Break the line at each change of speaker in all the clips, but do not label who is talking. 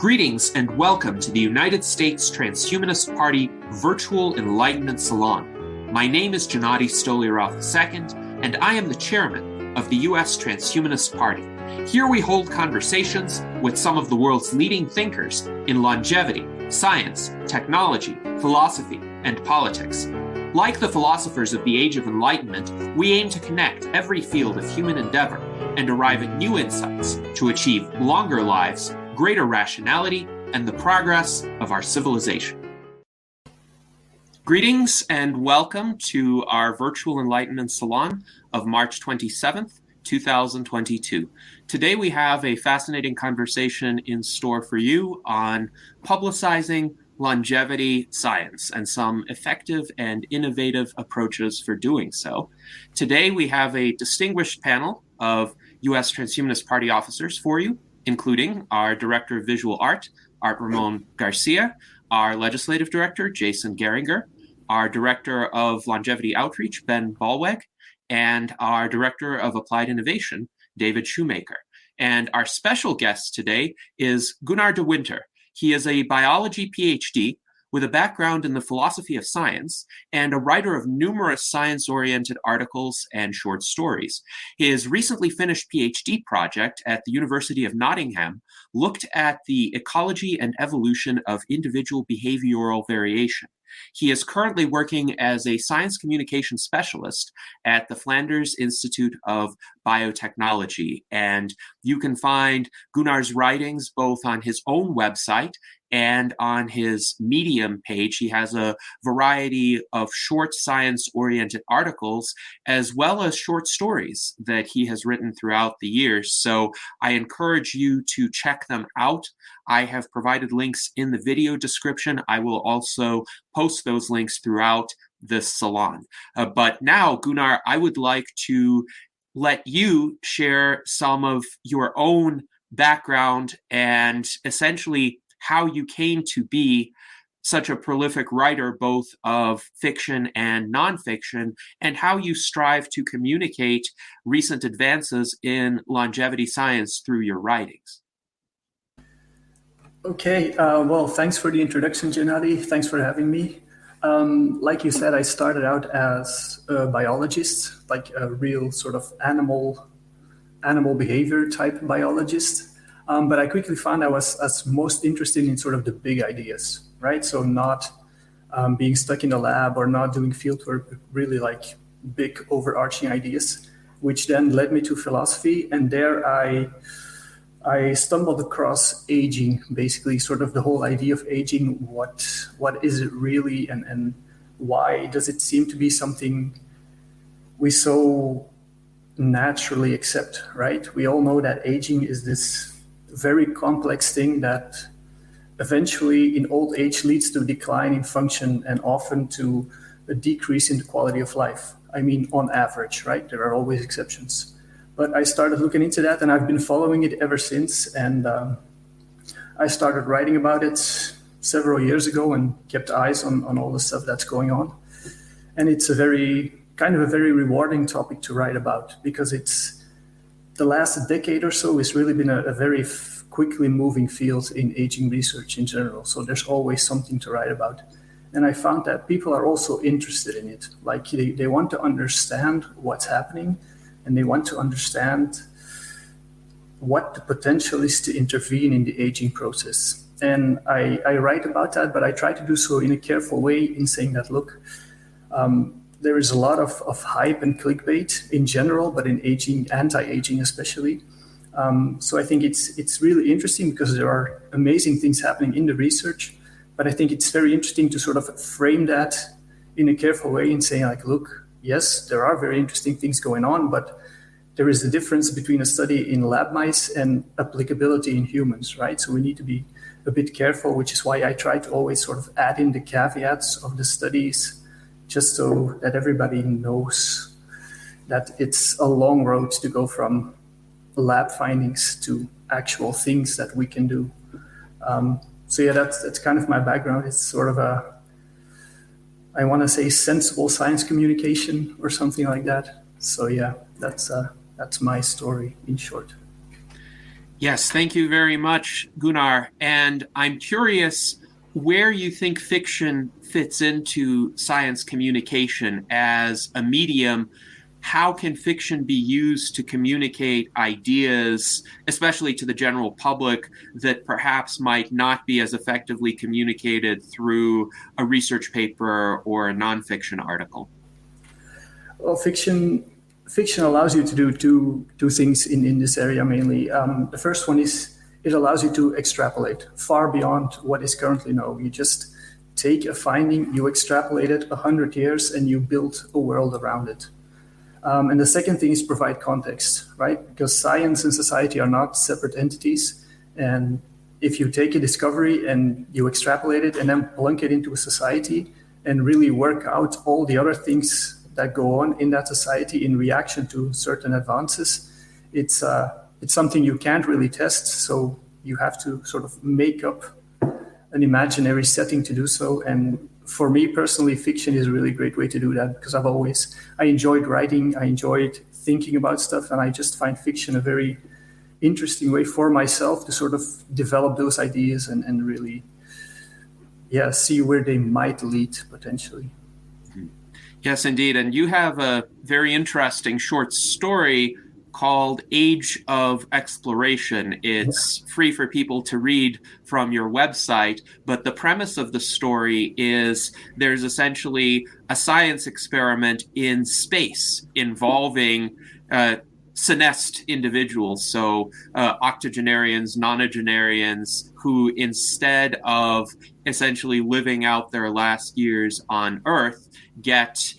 Greetings and welcome to the United States Transhumanist Party Virtual Enlightenment Salon. My name is Gennady Stolyarov II, and I am the chairman of the U.S. Transhumanist Party. Here we hold conversations with some of the world's leading thinkers in longevity, science, technology, philosophy, and politics. Like the philosophers of the Age of Enlightenment, we aim to connect every field of human endeavor and arrive at new insights to achieve longer lives, greater rationality, and the progress of our civilization. Greetings and welcome to our Virtual Enlightenment Salon of March 27th, 2022. Today we have a fascinating conversation in store for you on publicizing longevity science and some effective and innovative approaches for doing so. Today we have a distinguished panel of U.S. Transhumanist Party officers for you, including our Director of Visual Art, Art Ramon Garcia, our Legislative Director, Jason Geringer, our Director of Longevity Outreach, Ben Ballweg, and our Director of Applied Innovation, David Shoemaker. And our special guest today is Gunnar De Winter. He is a biology PhD with a background in the philosophy of science and a writer of numerous science-oriented articles and short stories. His recently finished PhD project at the University of Nottingham looked at the ecology and evolution of individual behavioral variation. He is currently working as a science communication specialist at the Flanders Institute of Biotechnology. And you can find Gunnar's writings both on his own website and on his Medium page. He has a variety of short science-oriented articles, as well as short stories that he has written throughout the years. So I encourage you to check them out. I have provided links in the video description. I will also post those links throughout this salon. But now, Gunnar, I would like to let you share some of your own background and essentially how you came to be such a prolific writer, both of fiction and nonfiction, and how you strive to communicate recent advances in longevity science through your writings.
Okay, well, thanks for the introduction, Gennady. Thanks for having me. Like you said, I started out as a biologist, like a real sort of animal behavior type biologist. But I quickly found I was most interested in sort of the big ideas, right? So not being stuck in the lab or not doing fieldwork, but really like big overarching ideas, which then led me to philosophy. And there I stumbled across aging, basically sort of the whole idea of aging. What is it really, and why does it seem to be something we so naturally accept, right? We all know that aging is this very complex thing that eventually in old age leads to a decline in function and often to a decrease in the quality of life. I mean, on average, right? There are always exceptions. But I started looking into that and I've been following it ever since. And I started writing about it several years ago and kept eyes on all the stuff that's going on. And it's a very rewarding topic to write about, because it's the last decade or so has really been a very quickly moving field in aging research in general. So there's always something to write about. And I found that people are also interested in it. Like they want to understand what's happening, and they want to understand what the potential is to intervene in the aging process. And I write about that, but I try to do so in a careful way in saying that, look, there is a lot of hype and clickbait in general, but in aging, anti-aging especially. So I think it's really interesting because there are amazing things happening in the research, but I think it's very interesting to sort of frame that in a careful way and say, like, look, yes, there are very interesting things going on, but there is a difference between a study in lab mice and applicability in humans, right? So we need to be a bit careful, which is why I try to always sort of add in the caveats of the studies, just so that everybody knows that it's a long road to go from lab findings to actual things that we can do. So yeah, that's kind of my background. It's sort of I want to say sensible science communication or something like that. So yeah, that's my story in short.
Yes, thank you very much, Gunnar. And I'm curious where you think fiction fits into science communication as a medium. How can fiction be used to communicate ideas, especially to the general public, that perhaps might not be as effectively communicated through a research paper or a nonfiction article?
Well, fiction allows you to do two things in this area mainly. The first one is it allows you to extrapolate far beyond what is currently known. You just take a finding, you extrapolate it 100 years, and you build a world around it. And the second thing is provide context, right? Because science and society are not separate entities. And if you take a discovery and you extrapolate it and then plunk it into a society and really work out all the other things that go on in that society in reaction to certain advances, it's something you can't really test. So you have to sort of make up an imaginary setting to do so. And for me personally, fiction is a really great way to do that, because I enjoyed writing, I enjoyed thinking about stuff, and I just find fiction a very interesting way for myself to sort of develop those ideas and really, see where they might lead potentially.
Yes, indeed. And you have a very interesting short story called Age of Exploration. It's free for people to read from your website, but the premise of the story is there's essentially a science experiment in space involving senesced individuals, so octogenarians, nonagenarians, who instead of essentially living out their last years on Earth, get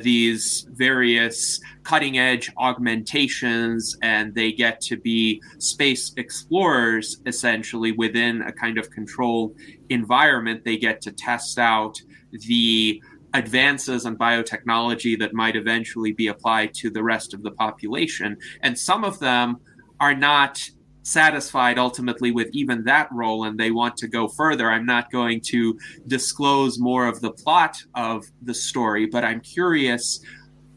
these various cutting-edge augmentations, and they get to be space explorers essentially within a kind of controlled environment. They get to test out the advances in biotechnology that might eventually be applied to the rest of the population. And some of them are not satisfied ultimately with even that role, and they want to go further. I'm not going to disclose more of the plot of the story, but I'm curious,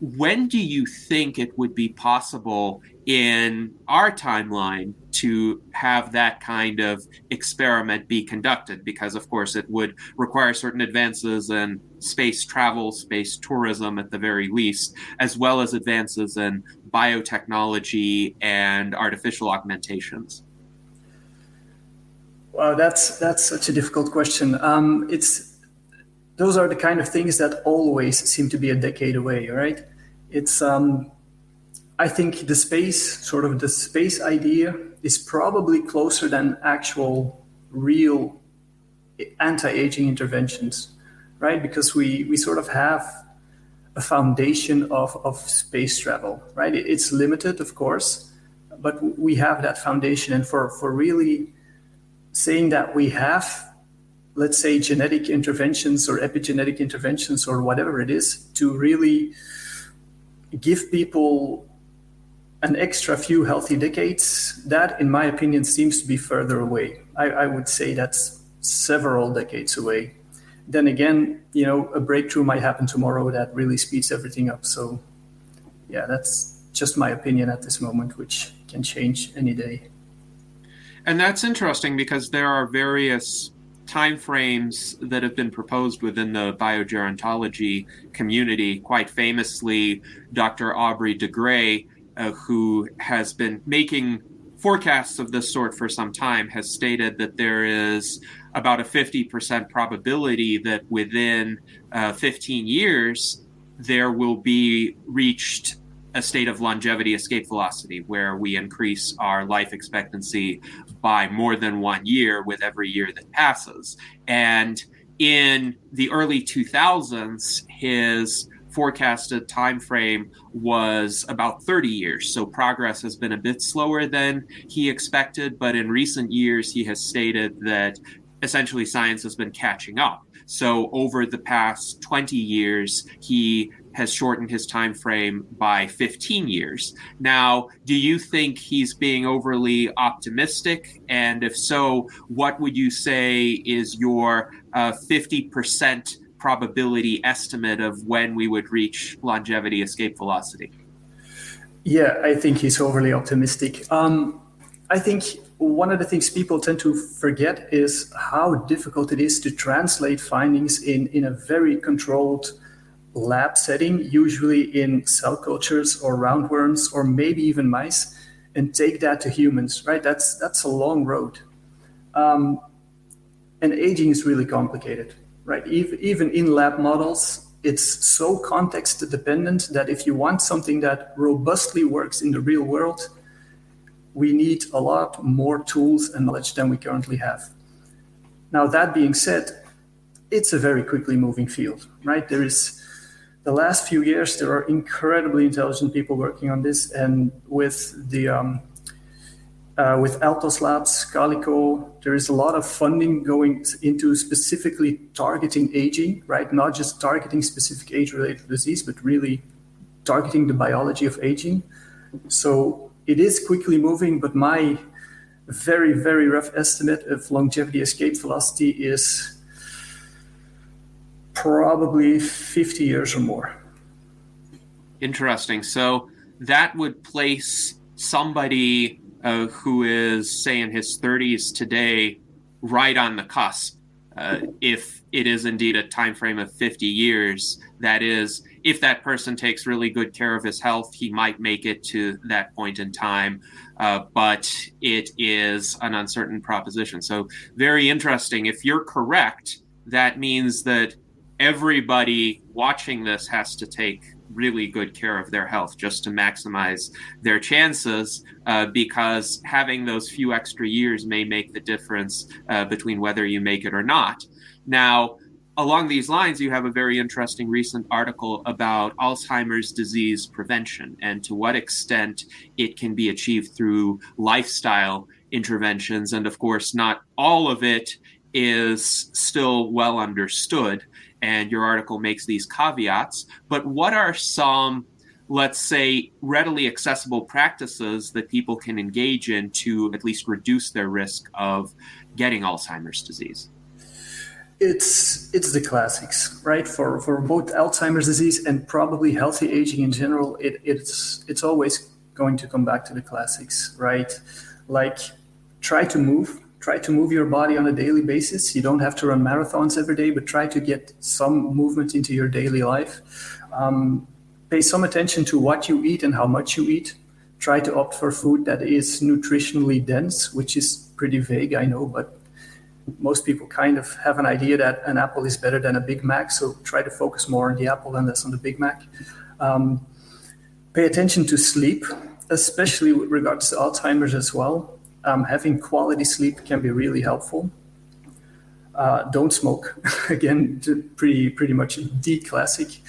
when do you think it would be possible in our timeline to have that kind of experiment be conducted? Because, of course, it would require certain advances in space travel, space tourism at the very least, as well as advances in biotechnology and artificial augmentations.
Wow, that's such a difficult question. Those are the kind of things that always seem to be a decade away, right? It's I think the space idea is probably closer than actual real anti-aging interventions, right? Because we sort of have a foundation of space travel, right? It's limited, of course, but we have that foundation. And for really saying that we have, let's say, genetic interventions or epigenetic interventions or whatever it is to really give people an extra few healthy decades, that, in my opinion, seems to be further away. I would say that's several decades away. Then again, a breakthrough might happen tomorrow that really speeds everything up. So, yeah, that's just my opinion at this moment, which can change any day.
And that's interesting because there are various timeframes that have been proposed within the biogerontology community. Quite famously, Dr. Aubrey de Grey, who has been making forecasts of this sort for some time, has stated that there is about a 50% probability that within 15 years, there will be reached a state of longevity escape velocity where we increase our life expectancy by more than 1 year with every year that passes. And in the early 2000s, his forecasted time frame was about 30 years. So progress has been a bit slower than he expected, but in recent years, he has stated that essentially science has been catching up. So over the past 20 years, he has shortened his time frame by 15 years. Now, do you think he's being overly optimistic? And if so, what would you say is your 50% probability estimate of when we would reach longevity escape velocity?
Yeah, I think he's overly optimistic. I think one of the things people tend to forget is how difficult it is to translate findings in a very controlled lab setting, usually in cell cultures or roundworms or maybe even mice, and take that to humans, right? That's a long road. And aging is really complicated, right? Even in lab models, it's so context dependent that if you want something that robustly works in the real world, we need a lot more tools and knowledge than we currently have. Now, that being said, it's a very quickly moving field, right? There is the last few years, there are incredibly intelligent people working on this, and with Altos Labs, Calico, there is a lot of funding going into specifically targeting aging, right? Not just targeting specific age-related disease, but really targeting the biology of aging. So it is quickly moving, but my very, very rough estimate of longevity escape velocity is probably 50 years or more.
Interesting. So that would place somebody who is, say, in his 30s today, right on the cusp. If it is indeed a time frame of 50 years, that is, if that person takes really good care of his health, he might make it to that point in time. But it is an uncertain proposition. So very interesting. If you're correct, that means that everybody watching this has to take really good care of their health just to maximize their chances, because having those few extra years may make the difference between whether you make it or not. Now, along these lines, you have a very interesting recent article about Alzheimer's disease prevention and to what extent it can be achieved through lifestyle interventions. And of course, not all of it is still well understood. And your article makes these caveats. But what are some, let's say, readily accessible practices that people can engage in to at least reduce their risk of getting Alzheimer's disease?
It's the classics, right? For both Alzheimer's disease and probably healthy aging in general, it's always going to come back to the classics, right? Like try to move your body on a daily basis. You don't have to run marathons every day, but try to get some movement into your daily life. Pay some attention to what you eat and how much you eat. Try to opt for food that is nutritionally dense, which is pretty vague, I know, but most people kind of have an idea that an apple is better than a Big Mac, so try to focus more on the apple and less on the Big Mac. Pay attention to sleep, especially with regards to Alzheimer's as well. Having quality sleep can be really helpful. Don't smoke. Again, pretty much the classic.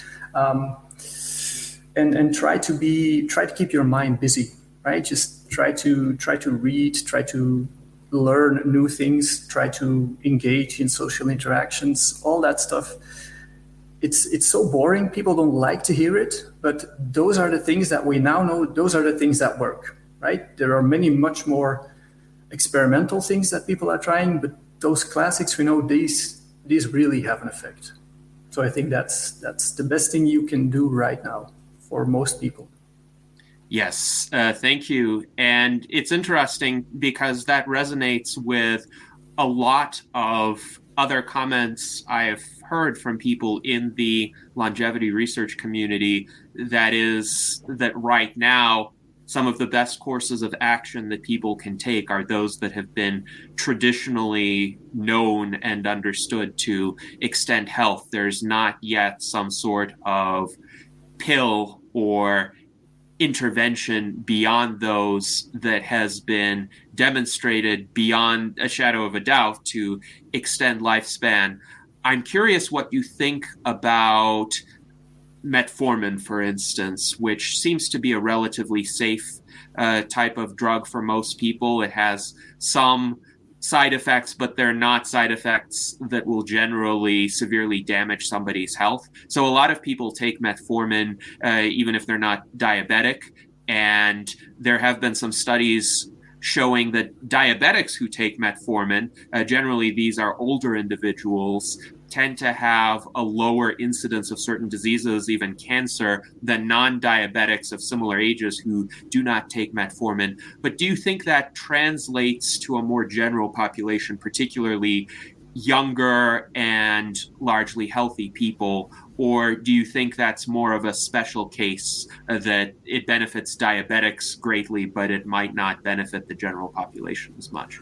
And try to keep your mind busy, right? Just try to read, try to learn new things, try to engage in social interactions, all that stuff. It's so boring. People don't like to hear it, but those are the things that we now know. Those are the things that work, right? There are many much more experimental things that people are trying, but those classics, we know these really have an effect. So I think that's the best thing you can do right now for most people.
Yes, thank you. And it's interesting because that resonates with a lot of other comments I have heard from people in the longevity research community, that is that right now, some of the best courses of action that people can take are those that have been traditionally known and understood to extend health. There's not yet some sort of pill or intervention beyond those that has been demonstrated beyond a shadow of a doubt to extend lifespan. I'm curious what you think about metformin, for instance, which seems to be a relatively safe type of drug for most people. It has some side effects, but they're not side effects that will generally severely damage somebody's health. So a lot of people take metformin even if they're not diabetic. And there have been some studies showing that diabetics who take metformin, generally these are older individuals, tend to have a lower incidence of certain diseases, even cancer, than non-diabetics of similar ages who do not take metformin. But do you think that translates to a more general population, particularly younger and largely healthy people? Or do you think that's more of a special case, that it benefits diabetics greatly, but it might not benefit the general population as much?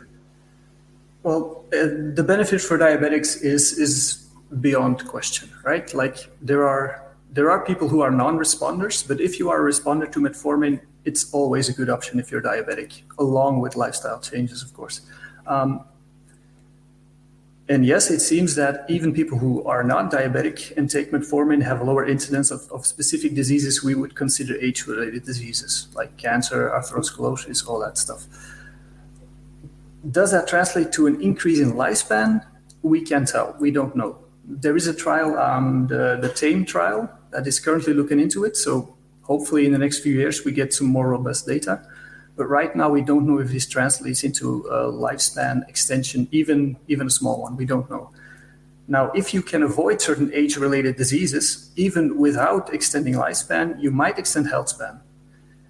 Well, the benefit for diabetics is beyond question, right? Like there are people who are non-responders, but if you are a responder to metformin, it's always a good option if you're diabetic, along with lifestyle changes, of course. And yes, it seems that even people who are not diabetic and take metformin have a lower incidence of specific diseases we would consider age-related diseases, like cancer, atherosclerosis, all that stuff. Does that translate to an increase in lifespan? We can't tell. We don't know. There is a trial, the TAME trial, that is currently looking into it. So hopefully in the next few years we get some more robust data. But right now we don't know if this translates into a lifespan extension, even a small one. We don't know. Now, if you can avoid certain age-related diseases, even without extending lifespan, you might extend health span,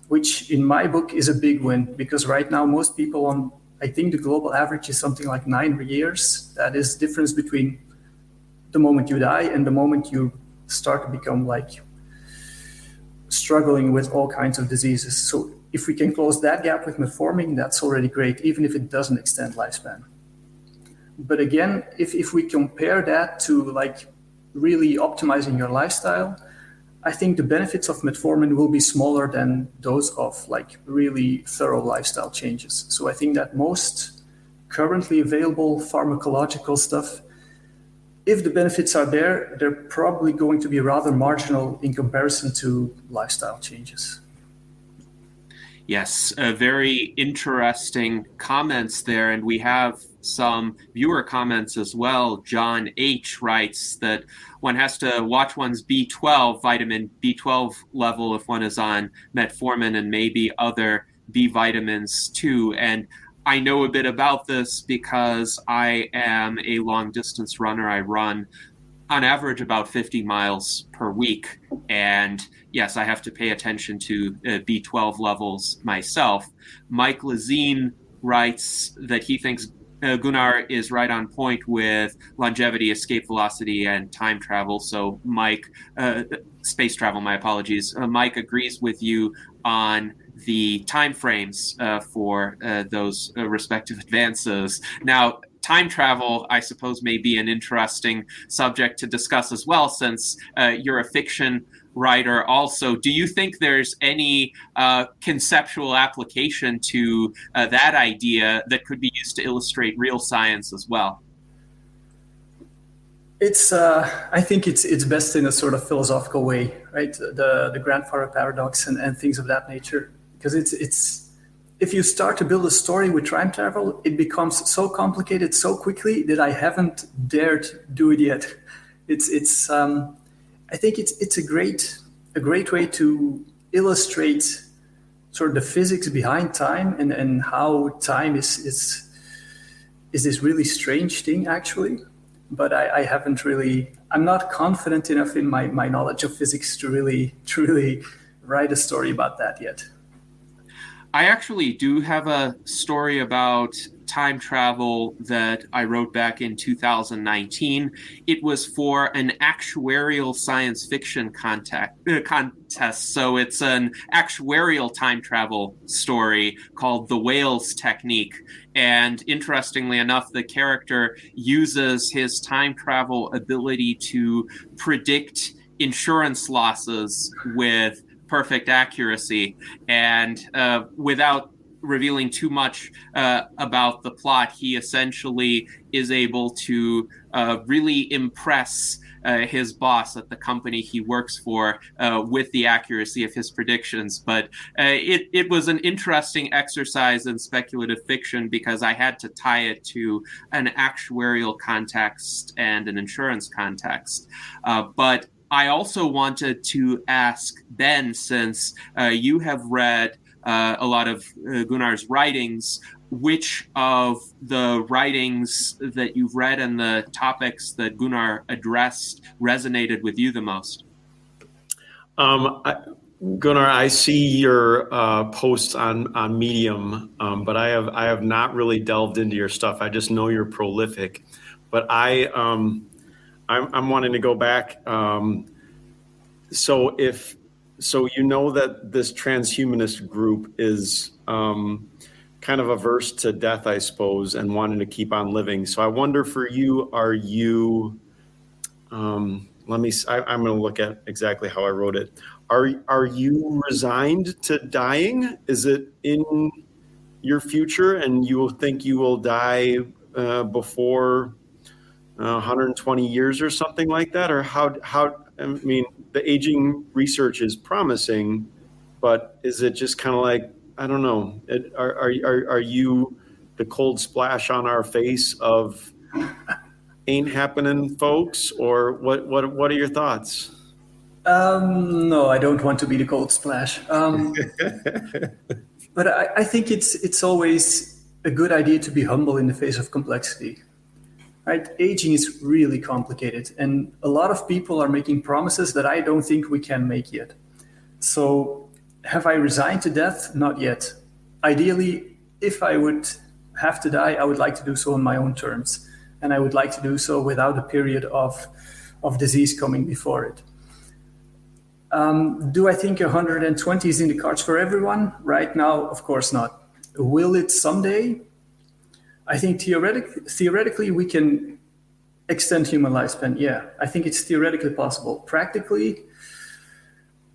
which in my book is a big win, because right now most people on, I think the global average is something like 9 years. That is the difference between the moment you die and the moment you start to become like struggling with all kinds of diseases. So if we can close that gap with metformin, that's already great, even if it doesn't extend lifespan. But again, if we compare that to like really optimizing your lifestyle, I think the benefits of metformin will be smaller than those of like really thorough lifestyle changes. So I think that most currently available pharmacological stuff, if the benefits are there, they're probably going to be rather marginal in comparison to lifestyle changes.
Yes, very interesting comments there. And we have some viewer comments as well. John H. writes that one has to watch one's B12, vitamin B12 level if one is on metformin, and maybe other B vitamins too. And I know a bit about this because I am a long distance runner. I run on average about 50 miles per week. And yes, I have to pay attention to B12 levels myself. Mike Lazine writes that he thinks Gunnar is right on point with longevity, escape velocity, and time travel. So Mike, space travel, my apologies. Mike agrees with you on the time frames for those respective advances. Now, time travel, I suppose, may be an interesting subject to discuss as well, since you're a fiction writer also. Do you think there's any conceptual application to that idea that could be used to illustrate real science as well?
It's I think it's best in a sort of philosophical way, right? The grandfather paradox and things of that nature, because it's if you start to build a story with time travel, it becomes so complicated so quickly that I haven't dared do it yet. It's I think it's a great way to illustrate sort of the physics behind time and how time is this really strange thing actually. But I haven't really, I'm not confident enough in my knowledge of physics to really truly write a story about that yet.
I actually do have a story about time travel that I wrote back in 2019. It was for an actuarial science fiction contest. So it's an actuarial time travel story called The Whales Technique. And interestingly enough, the character uses his time travel ability to predict insurance losses with perfect accuracy. And without revealing too much about the plot, he essentially is able to really impress his boss at the company he works for with the accuracy of his predictions. But it was an interesting exercise in speculative fiction because I had to tie it to an actuarial context and an insurance context. But I also wanted to ask Ben, since you have read a lot of Gunnar's writings. Which of the writings that you've read and the topics that Gunnar addressed resonated with you the most?
Gunnar, I see your posts on Medium, but I have not really delved into your stuff. I just know you're prolific, but I'm wanting to go back. So you know that this transhumanist group is kind of averse to death, I suppose, and wanting to keep on living. So I wonder for you, are you? I'm going to look at exactly how I wrote it. Are you resigned to dying? Is it in your future, and you will think you will die before 120 years or something like that? Or how? I mean, the aging research is promising, but is it just kind of like, I don't know? Are you the cold splash on our face of ain't happening, folks, or what are your thoughts?
No, I don't want to be the cold splash. But I think it's always a good idea to be humble in the face of complexity. Right? Aging is really complicated, and a lot of people are making promises that I don't think we can make yet. So, have I resigned to death? Not yet. Ideally, if I would have to die, I would like to do so on my own terms, and I would like to do so without a period of disease coming before it. Do I think 120 is in the cards for everyone? Right now, of course not. Will it someday? I think theoretically we can extend human lifespan. Yeah, I think it's theoretically possible. Practically,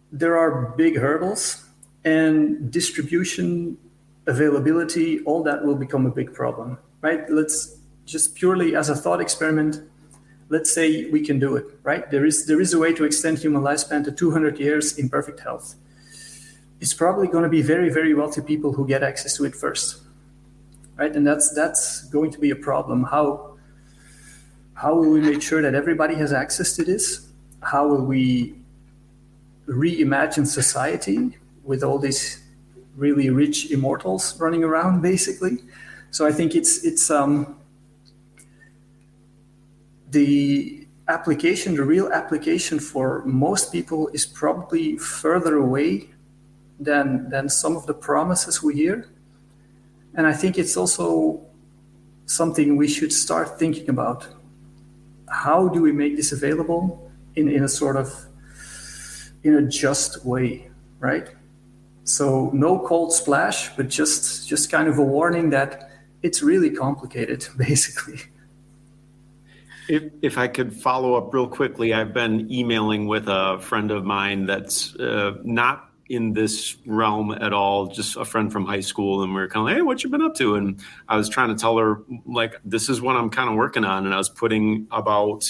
there are big hurdles, and distribution, availability, all that will become a big problem, right? Let's just purely as a thought experiment, let's say we can do it, right? There is a way to extend human lifespan to 200 years in perfect health. It's probably going to be very, very wealthy people who get access to it first. Right, and that's going to be a problem. How will we make sure that everybody has access to this? How will we reimagine society with all these really rich immortals running around, basically? So I think it's the application, the real application for most people is probably further away than some of the promises we hear. And I think it's also something we should start thinking about. How do we make this available in a just way, right? So no cold splash, but just kind of a warning that it's really complicated, basically.
If I could follow up real quickly, I've been emailing with a friend of mine that's not in this realm at all, just a friend from high school, and we were kind of like, hey, what you been up to? And I was trying to tell her, like, this is what I'm kind of working on. And I was putting about,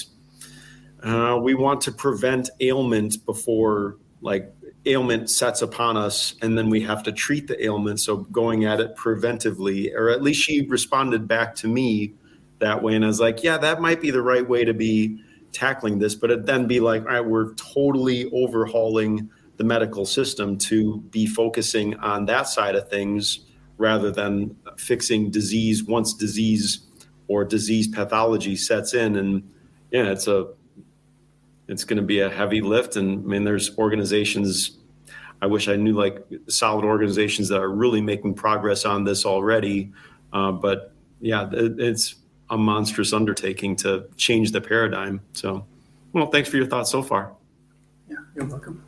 we want to prevent ailment before, like, ailment sets upon us, and then we have to treat the ailment. So going at it preventively, or at least she responded back to me that way. And I was like, yeah, that might be the right way to be tackling this. But it'd then be like, all right, we're totally overhauling the medical system to be focusing on that side of things rather than fixing disease once disease or disease pathology sets in. And yeah, it's going to be a heavy lift. And I mean, there's organizations, I wish I knew, like, solid organizations that are really making progress on this already. But yeah, it's a monstrous undertaking to change the paradigm. So, well, thanks for your thoughts so far.
Yeah, you're welcome.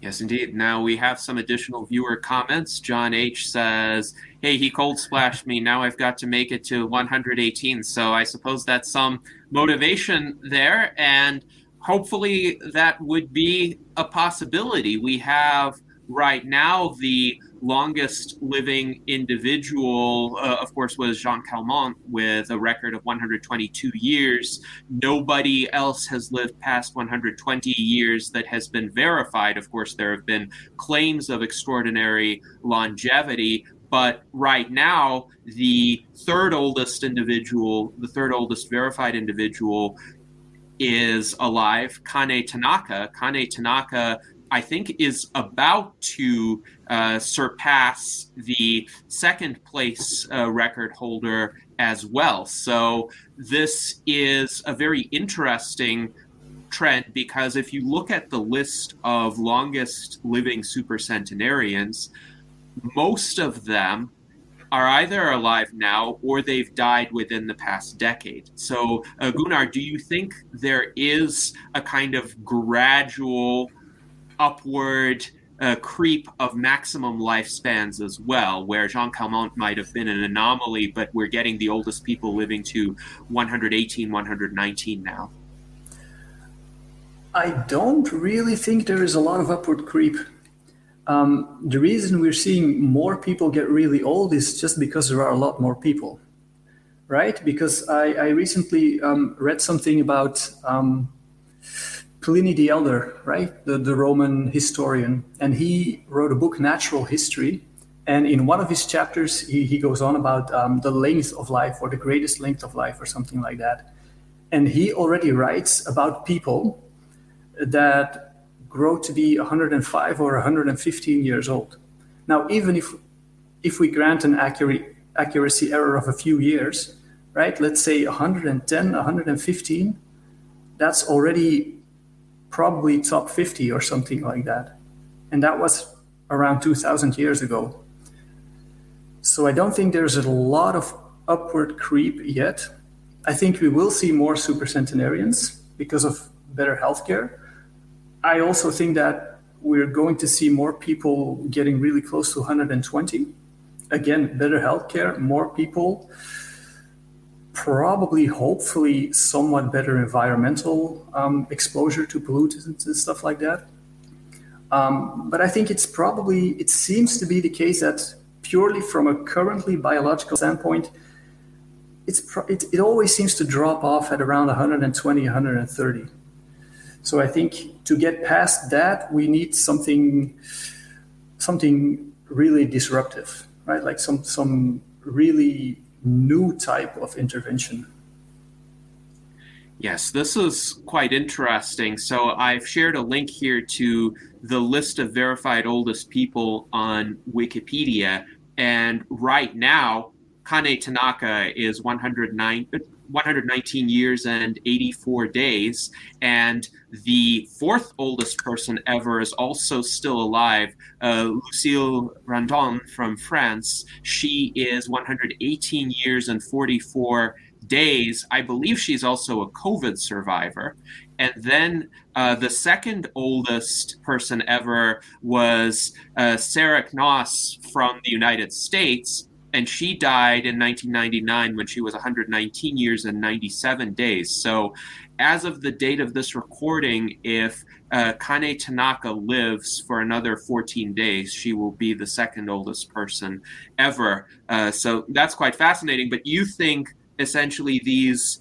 Yes, indeed. Now we have some additional viewer comments. John H. says, hey, he cold splashed me. Now I've got to make it to 118. So I suppose that's some motivation there. And hopefully that would be a possibility. We have right now the longest living individual, of course, was Jean Calment with a record of 122 years. Nobody else has lived past 120 years that has been verified. Of course, there have been claims of extraordinary longevity, but right now, the third oldest verified individual is alive, Kane Tanaka. Kane Tanaka I think is about to surpass the second place record holder as well. So this is a very interesting trend, because if you look at the list of longest living supercentenarians, most of them are either alive now or they've died within the past decade. So, Gunnar, do you think there is a kind of gradual upward creep of maximum lifespans as well, where Jean Calment might have been an anomaly, but we're getting the oldest people living to 118, 119 now?
I don't really think there is a lot of upward creep. The reason we're seeing more people get really old is just because there are a lot more people, right? Because I recently read something about Pliny the Elder, right? The Roman historian. And he wrote a book, Natural History. And in one of his chapters, he goes on about the length of life, or the greatest length of life, or something like that. And he already writes about people that grow to be 105 or 115 years old. Now, even if we grant an accuracy error of a few years, right? Let's say 110, 115, that's already probably top 50 or something like that. And that was around 2,000 years ago. So I don't think there's a lot of upward creep yet. I think we will see more supercentenarians because of better healthcare. I also think that we're going to see more people getting really close to 120. Again, better healthcare, more people, probably, hopefully, somewhat better environmental exposure to pollutants and stuff like that. But I think it seems to be the case that purely from a currently biological standpoint, it always seems to drop off at around 120, 130. So I think to get past that, we need something really disruptive, right? Like some really new type of intervention.
Yes, this is quite interesting. So I've shared a link here to the list of verified oldest people on Wikipedia. And right now, Kane Tanaka is 119 years and 84 days. And the fourth oldest person ever is also still alive, Lucille Randon from France. She is 118 years and 44 days. I believe she's also a COVID survivor. And then the second oldest person ever was Sarah Knoss from the United States. And she died in 1999 when she was 119 years and 97 days. So as of the date of this recording, if Kane Tanaka lives for another 14 days, she will be the second oldest person ever. So that's quite fascinating. But you think essentially these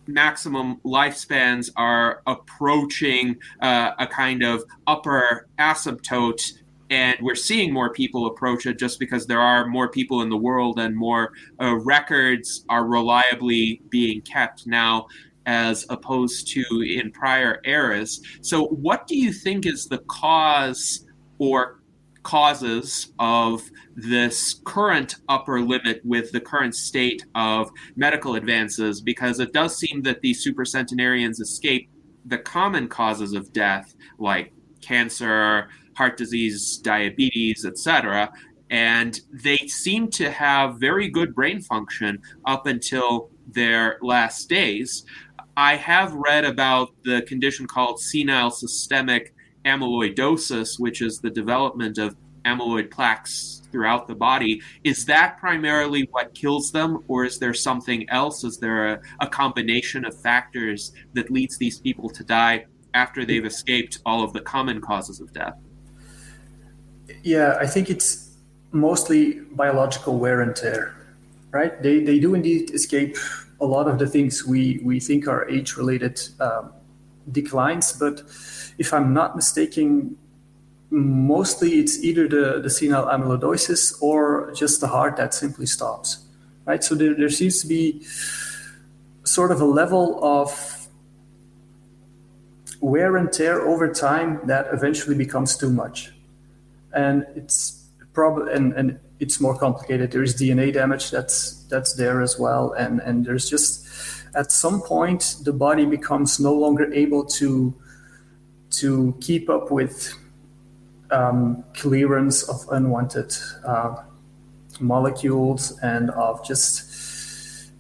maximum lifespans are approaching a kind of upper asymptote, and we're seeing more people approach it just because there are more people in the world and more records are reliably being kept now as opposed to in prior eras. So what do you think is the cause or causes of this current upper limit with the current state of medical advances? Because it does seem that these supercentenarians escape the common causes of death, like cancer, heart disease, diabetes, etc. And they seem to have very good brain function up until their last days. I have read about the condition called senile systemic amyloidosis, which is the development of amyloid plaques throughout the body. Is that primarily what kills them, or is there something else? Is there a combination of factors that leads these people to die after they've escaped all of the common causes of death?
Yeah, I think it's mostly biological wear and tear, right? They do indeed escape a lot of the things we think are age-related declines, but if I'm not mistaken, mostly it's either the senile amyloidosis or just the heart that simply stops, right? So there seems to be sort of a level of wear and tear over time that eventually becomes too much. And it's probably and it's more complicated. There is DNA damage that's there as well, and there's just at some point the body becomes no longer able to keep up with clearance of unwanted molecules and of just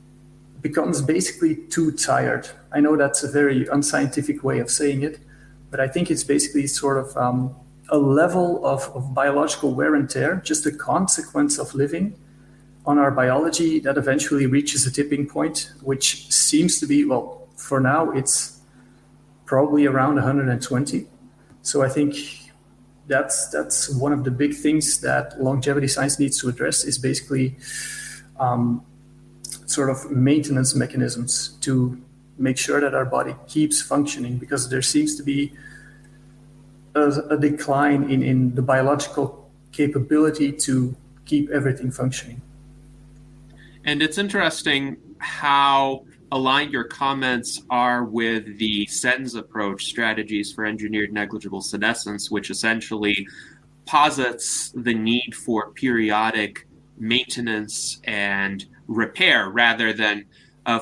becomes basically too tired. I know that's a very unscientific way of saying it, but I think it's basically sort of a level of biological wear and tear, just a consequence of living on our biology that eventually reaches a tipping point, which seems to be, well, for now, it's probably around 120. So I think that's one of the big things that longevity science needs to address is basically sort of maintenance mechanisms to make sure that our body keeps functioning, because there seems to be a decline in the biological capability to keep everything functioning.
And it's interesting how aligned your comments are with the SENS approach, Strategies for Engineered Negligible Senescence, which essentially posits the need for periodic maintenance and repair rather than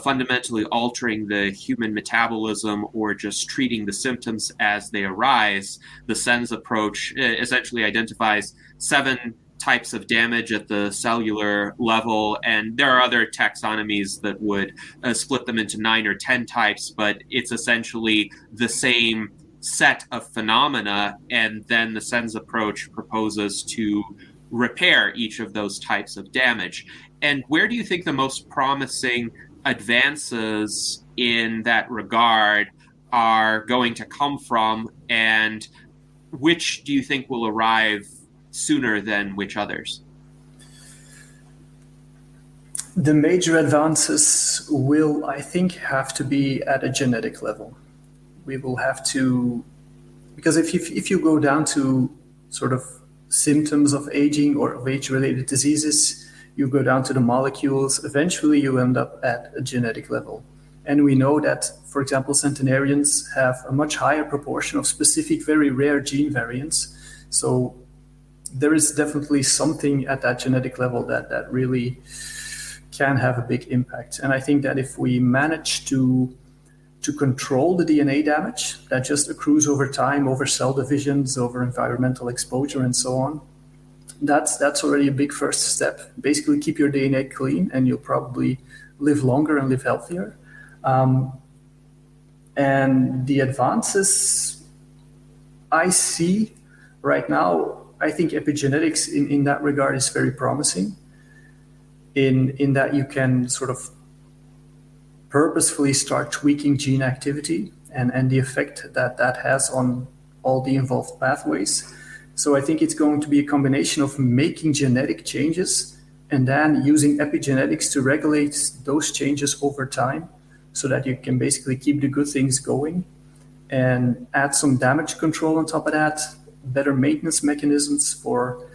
fundamentally altering the human metabolism or just treating the symptoms as they arise. The SENS approach essentially identifies 7 types of damage at the cellular level, and there are other taxonomies that would split them into 9 or 10 types, but it's essentially the same set of phenomena, and then the SENS approach proposes to repair each of those types of damage. And where do you think the most promising advances in that regard are going to come from, and which do you think will arrive sooner than which others?
The major advances will, I think, have to be at a genetic level. We will have to, because if you go down to sort of symptoms of aging or of age-related diseases, you go down to the molecules, eventually you end up at a genetic level. And we know that, for example, centenarians have a much higher proportion of specific, very rare gene variants. So there is definitely something at that genetic level that really can have a big impact. And I think that if we manage to control the DNA damage that just accrues over time, over cell divisions, over environmental exposure, and so on, that's already a big first step. Basically, keep your DNA clean, and you'll probably live longer and live healthier. And the advances I see right now, I think epigenetics in that regard is very promising, in that you can sort of purposefully start tweaking gene activity and the effect that has on all the involved pathways. So I think it's going to be a combination of making genetic changes and then using epigenetics to regulate those changes over time so that you can basically keep the good things going and add some damage control on top of that, better maintenance mechanisms for,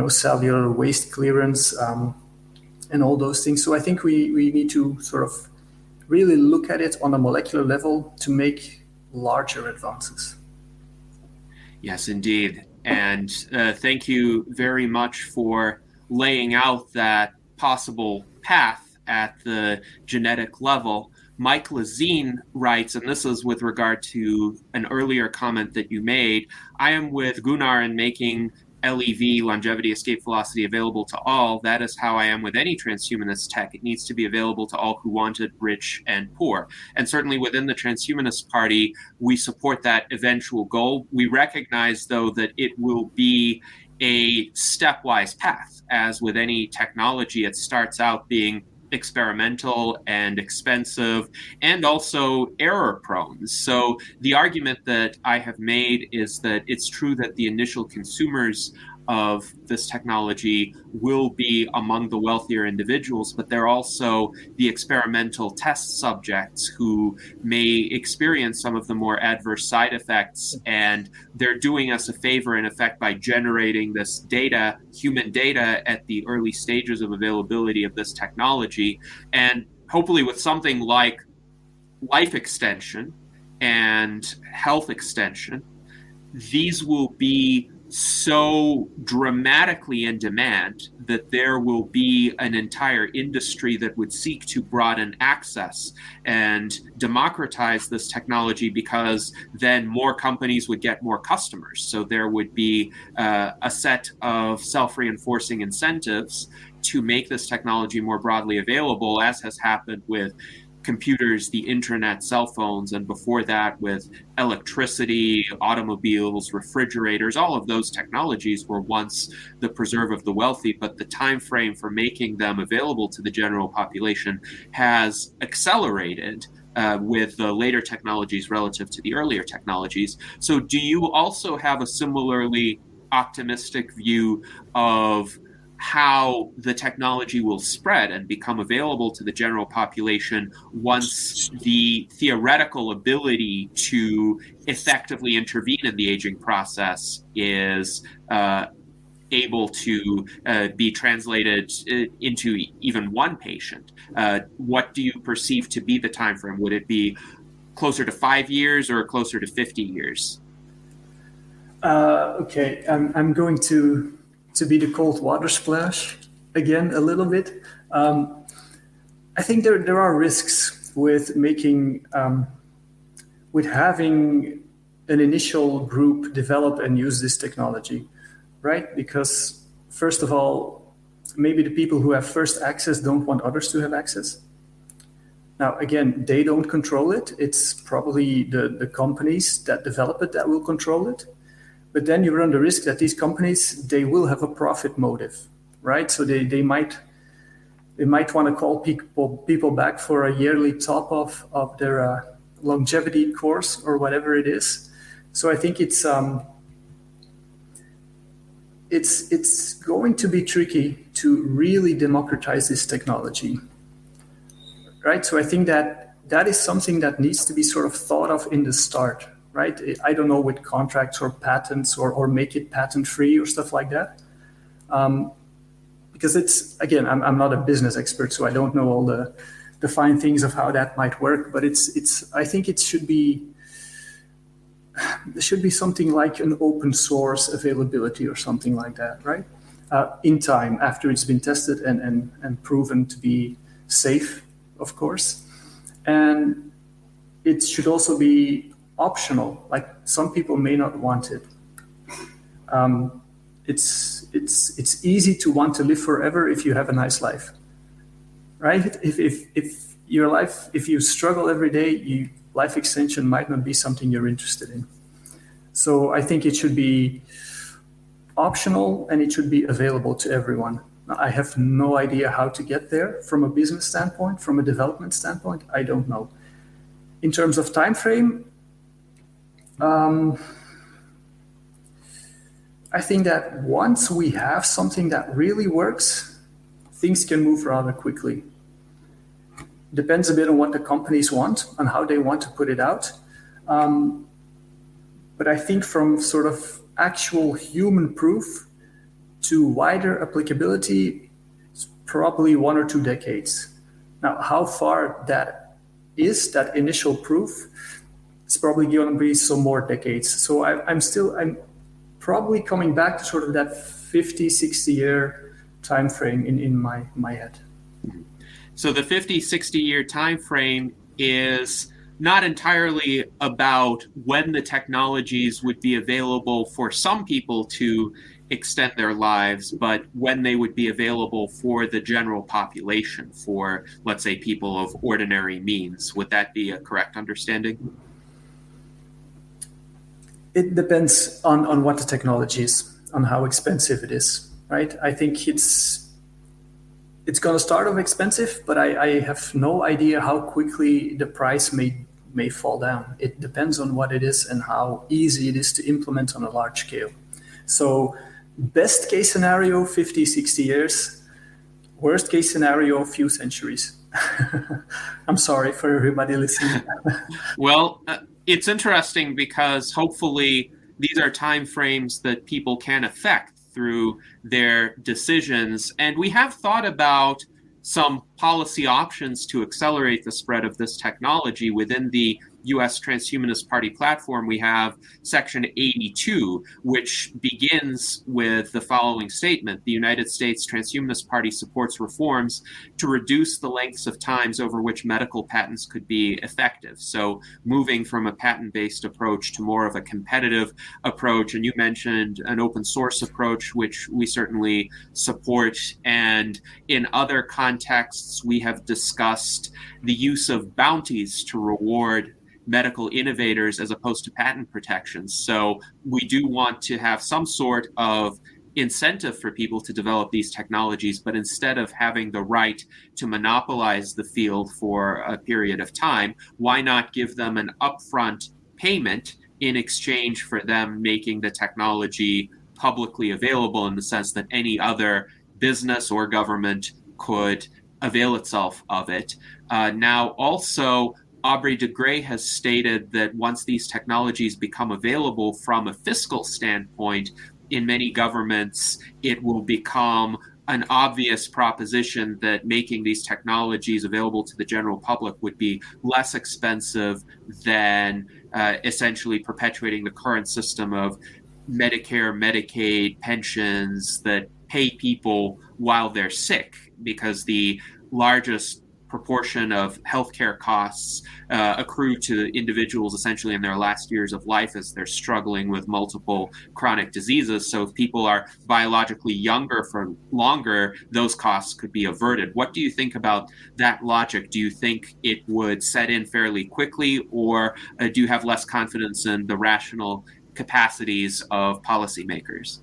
cellular waste clearance, and all those things. So I think we need to sort of really look at it on a molecular level to make larger advances.
Yes, indeed. And thank you very much for laying out that possible path at the genetic level. Mike Lazine writes, and this is with regard to an earlier comment that you made, I am with Gunnar in making LEV, longevity escape velocity, available to all. That is how I am with any transhumanist tech. It needs to be available to all who want it, rich and poor. And certainly within the Transhumanist Party, we support that eventual goal. We recognize, though, that it will be a stepwise path. As with any technology, it starts out being experimental and expensive and also error prone. So the argument that I have made is that it's true that the initial consumers of this technology will be among the wealthier individuals, but they're also the experimental test subjects who may experience some of the more adverse side effects, and they're doing us a favor in effect by generating this data, human data, at the early stages of availability of this technology. And hopefully with something like life extension and health extension, these will be so dramatically in demand that there will be an entire industry that would seek to broaden access and democratize this technology, because then more companies would get more customers. So there would be a set of self-reinforcing incentives to make this technology more broadly available, as has happened with computers, the internet, cell phones, and before that with electricity, automobiles, refrigerators. All of those technologies were once the preserve of the wealthy, but the time frame for making them available to the general population has accelerated with the later technologies relative to the earlier technologies. So do you also have a similarly optimistic view of how the technology will spread and become available to the general population once the theoretical ability to effectively intervene in the aging process is able to be translated into even one patient? What do you perceive to be the time frame? Would it be closer to 5 years or closer to 50 years?
Okay, I'm going to be the cold water splash again a little bit. I think there are risks with making with having an initial group develop and use this technology, right? Because first of all, maybe the people who have first access don't want others to have access. Now, again, they don't control it. It's probably the companies that develop it that will control it. But then you run the risk that these companies, they will have a profit motive, right? So they might want to call people back for a yearly top of their longevity course or whatever it is. So I think it's going to be tricky to really democratize this technology, right? So I think that is something that needs to be sort of thought of in the start. Right? I don't know, with contracts or patents or make it patent free or stuff like that. Because it's, again, I'm not a business expert, so I don't know all the fine things of how that might work, but I think it should be, there should be something like an open source availability or something like that, right? In time, after it's been tested and proven to be safe, of course. And it should also be optional. Like, some people may not want it. It's easy to want to live forever if you have a nice life, right? If your life, if you struggle every day, life extension might not be something you're interested in. So I think it should be optional and it should be available to everyone. Now, I have no idea how to get there from a business standpoint, from a development standpoint. I don't know. In terms of time frame, I think that once we have something that really works, things can move rather quickly. Depends a bit on what the companies want and how they want to put it out. But I think from sort of actual human proof to wider applicability, it's probably 1 or 2 decades. Now, how far that is, that initial proof, it's probably going to be some more decades. So I'm probably coming back to sort of that 50, 60 year time frame in my head.
So the 50, 60 year time frame is not entirely about when the technologies would be available for some people to extend their lives, but when they would be available for the general population, for, let's say, people of ordinary means. Would that be a correct understanding?
It depends on what the technology is, on how expensive it is, right? I think it's going to start off expensive, but I have no idea how quickly the price may fall down. It depends on what it is and how easy it is to implement on a large scale. So best case scenario, 50, 60 years. Worst case scenario, a few centuries. I'm sorry for everybody listening.
Well, it's interesting because hopefully these are time frames that people can affect through their decisions. And we have thought about some policy options to accelerate the spread of this technology. Within the U.S. Transhumanist Party platform, we have Section 82, which begins with the following statement: the United States Transhumanist Party supports reforms to reduce the lengths of times over which medical patents could be effective. So moving from a patent-based approach to more of a competitive approach. And you mentioned an open source approach, which we certainly support. And in other contexts, we have discussed the use of bounties to reward medical innovators as opposed to patent protections. So we do want to have some sort of incentive for people to develop these technologies, but instead of having the right to monopolize the field for a period of time, why not give them an upfront payment in exchange for them making the technology publicly available, in the sense that any other business or government could avail itself of it. Now, also, Aubrey de Grey has stated that once these technologies become available from a fiscal standpoint, in many governments, it will become an obvious proposition that making these technologies available to the general public would be less expensive than essentially perpetuating the current system of Medicare, Medicaid, pensions that pay people while they're sick, because the largest proportion of healthcare costs accrue to individuals essentially in their last years of life as they're struggling with multiple chronic diseases. So if people are biologically younger for longer, those costs could be averted. What do you think about that logic? Do you think it would set in fairly quickly, or do you have less confidence in the rational capacities of policymakers?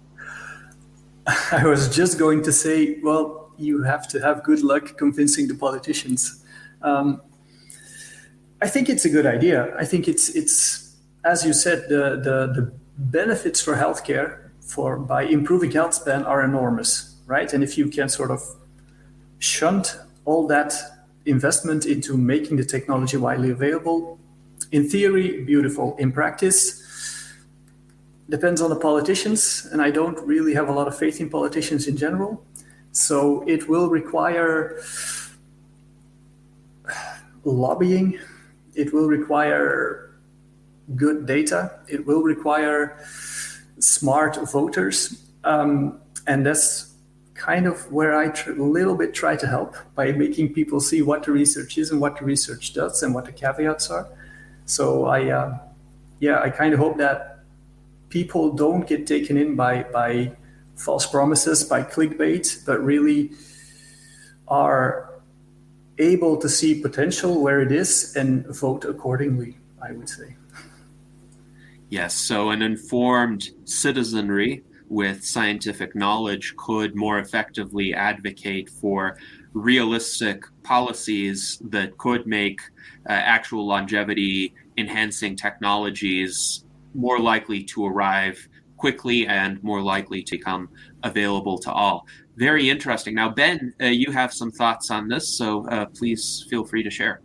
I was just going to say, well, you have to have good luck convincing the politicians. I think it's a good idea. I think it's as you said, the benefits for healthcare by improving health span are enormous, right? And if you can sort of shunt all that investment into making the technology widely available, in theory, beautiful. In practice, depends on the politicians, and I don't really have a lot of faith in politicians in general. So it will require lobbying, it will require good data, it will require smart voters, and that's kind of where I a little bit try to help, by making people see what the research is and what the research does and what the caveats are. So I kind of hope that people don't get taken in by false promises, by clickbait, but really are able to see potential where it is and vote accordingly, I would say.
Yes, so an informed citizenry with scientific knowledge could more effectively advocate for realistic policies that could make actual longevity enhancing technologies more likely to arrive quickly and more likely to become available to all. Very interesting. Now, Ben, you have some thoughts on this, so please feel free to share.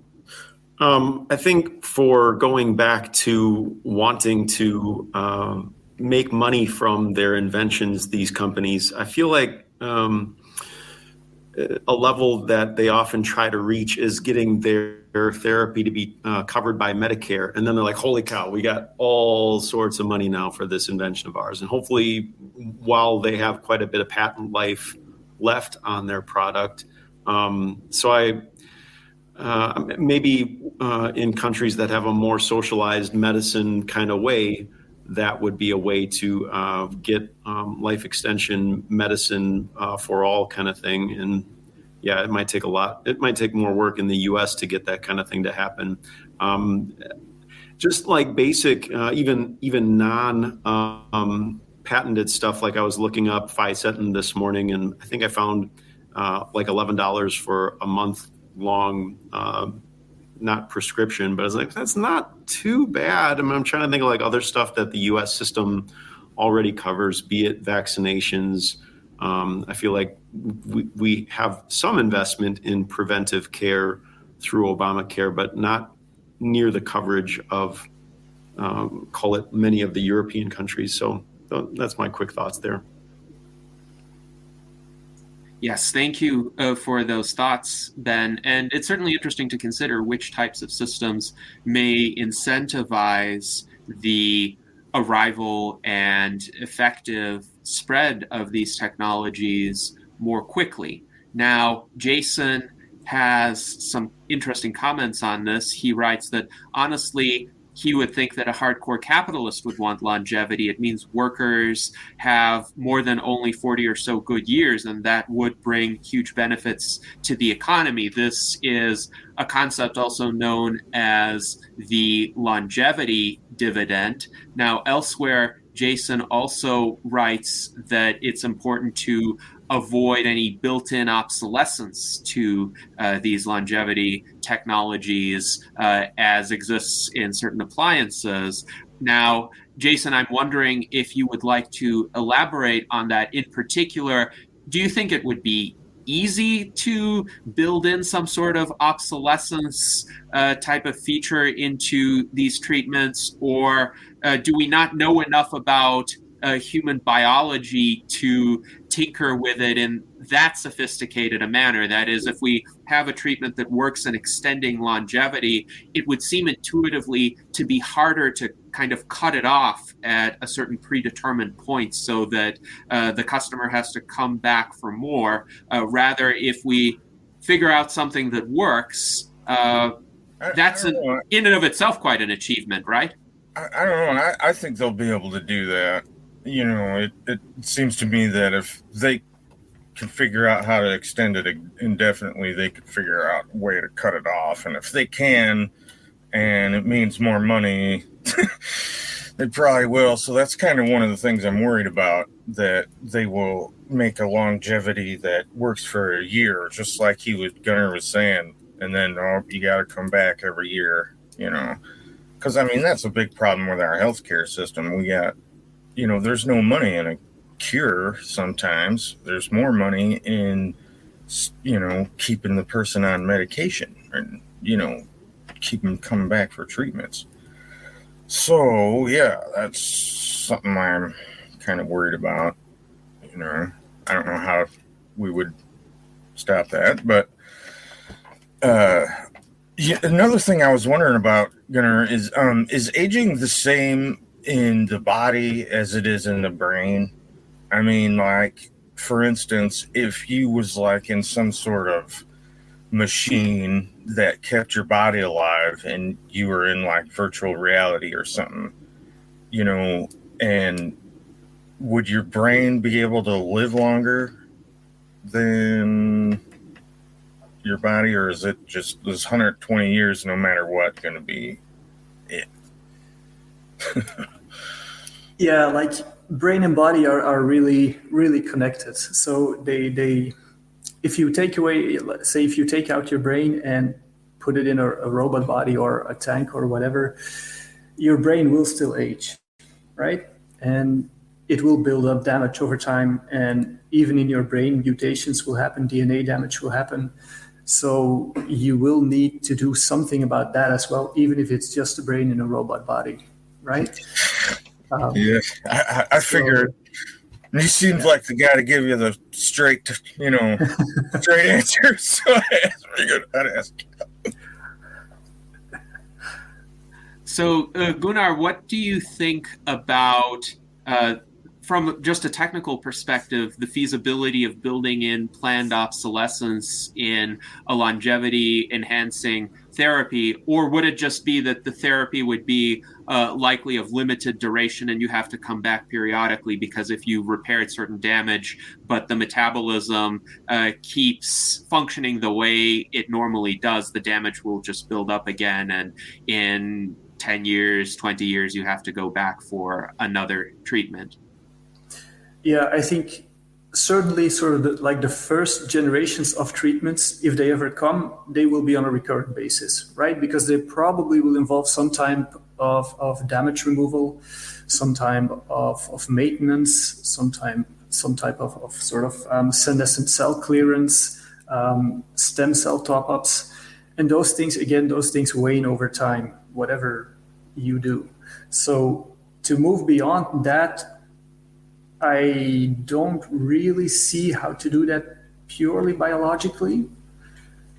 I think for going back to wanting to make money from their inventions, these companies, I feel like a level that they often try to reach is getting their therapy to be covered by Medicare. And then they're like, holy cow, we got all sorts of money now for this invention of ours. And hopefully, while they have quite a bit of patent life left on their product, maybe in countries that have a more socialized medicine kind of way, that would be a way to get life extension medicine for all kind of thing. And yeah, it might take a lot. It might take more work in the U.S. to get that kind of thing to happen. Just like basic, even non patented stuff. Like I was looking up Fisetin this morning, and I think I found like $11 for a month long, not prescription, but I was like, that's not too bad. I mean, I'm trying to think of like other stuff that the U.S. system already covers, be it vaccinations. I feel like we have some investment in preventive care through Obamacare, but not near the coverage of, call it, many of the European countries. So that's my quick thoughts there.
Yes, thank you for those thoughts, Ben. And it's certainly interesting to consider which types of systems may incentivize the arrival and effective spread of these technologies more quickly. Now, Jason has some interesting comments on this. He writes that honestly, he would think that a hardcore capitalist would want longevity. It means workers have more than only 40 or so good years, and that would bring huge benefits to the economy. This is a concept also known as the longevity dividend. Now, elsewhere, Jason also writes that it's important to avoid any built-in obsolescence to these longevity technologies as exists in certain appliances. Now, Jason, I'm wondering if you would like to elaborate on that. In particular, do you think it would be easy to build in some sort of obsolescence type of feature into these treatments, or do we not know enough about human biology to tinker with it in that sophisticated a manner? That is, if we have a treatment that works in extending longevity, it would seem intuitively to be harder to kind of cut it off at a certain predetermined point so that the customer has to come back for more. Rather, if we figure out something that works, that's in and of itself quite an achievement, right?
I don't know. I think they'll be able to do that. It seems to me that if they can figure out how to extend it indefinitely, they could figure out a way to cut it off. And if they can, and it means more money, they probably will. So that's kind of one of the things I'm worried about, that they will make a longevity that works for a year, just like Gunnar was saying. And then, you got to come back every year, because that's a big problem with our healthcare system. We got, there's no money in a cure. Sometimes there's more money in, keeping the person on medication and, keep them coming back for treatments. So, yeah, that's something I'm kind of worried about. I don't know how we would stop that, but another thing I was wondering about, Gunnar, is aging the same in the body as it is in the brain? I mean, like, for instance, if you was like in some sort of machine that kept your body alive and you were in like virtual reality or something, and would your brain be able to live longer than your body, or is it just this 120 years no matter what going to be it?
Yeah, like brain and body are really, really connected. So they if you take away, let's say if you take out your brain and put it in a robot body or a tank or whatever, your brain will still age, right? And it will build up damage over time. And even in your brain, mutations will happen, DNA damage will happen. So you will need to do something about that as well, even if it's just a brain in a robot body, right?
Yeah, I figured he seems like the guy to give you the straight, straight answer. So I figured I'd ask.
So, Gunnar, what do you think about, from just a technical perspective, the feasibility of building in planned obsolescence in a longevity-enhancing therapy? Or would it just be that the therapy would be likely of limited duration and you have to come back periodically, because if you repaired certain damage but the metabolism keeps functioning the way it normally does, the damage will just build up again, and in 10 years, 20 years, you have to go back for another treatment?
Yeah, I think certainly sort of like the first generations of treatments, if they ever come, they will be on a recurrent basis, right? Because they probably will involve some type of damage removal, some type of maintenance, some type of sort of senescent cell clearance, stem cell top-ups. And those things wane over time, whatever you do. So to move beyond that, I don't really see how to do that purely biologically,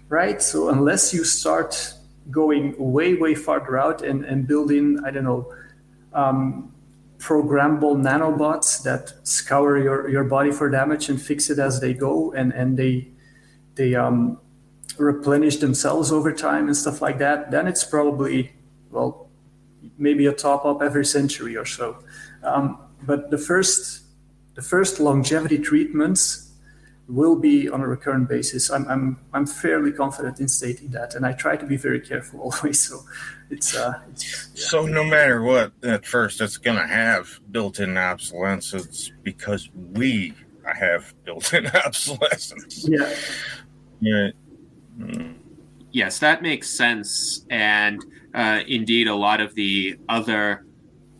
right? So unless you start going way farther out and build in, I don't know, programmable nanobots that scour your body for damage and fix it as they go, and they replenish themselves over time and stuff like that, then it's probably, well, maybe a top up every century or so. But the first longevity treatments will be on a recurrent basis. I'm fairly confident in stating that, and I try to be very careful always. So it's
So no matter what, at first it's going to have built-in obsolescence because we have built-in obsolescence.
Yeah.
Yeah.
Yes, that makes sense. And indeed, a lot of the other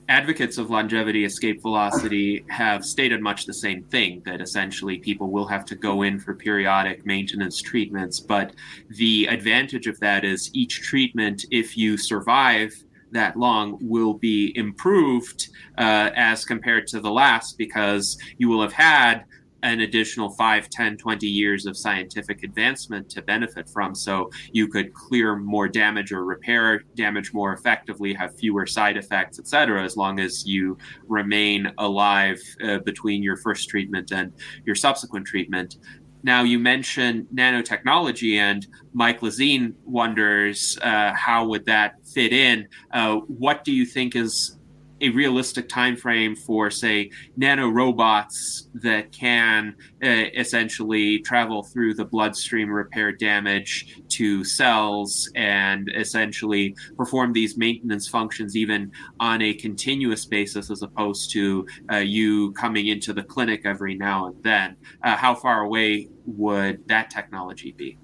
advocates of longevity escape velocity have stated much the same thing, that essentially people will have to go in for periodic maintenance treatments. But the advantage of that is each treatment, if you survive that long, will be improved as compared to the last, because you will have had an additional 5, 10, 20 years of scientific advancement to benefit from. So you could clear more damage or repair damage more effectively, have fewer side effects, et cetera, as long as you remain alive between your first treatment and your subsequent treatment. Now, you mentioned nanotechnology, and Mike Lazine wonders how would that fit in? What do you think is a realistic time frame for, say, nanorobots that can essentially travel through the bloodstream, repair damage to cells, and essentially perform these maintenance functions even on a continuous basis, as opposed to you coming into the clinic every now and then? How far away would that technology be?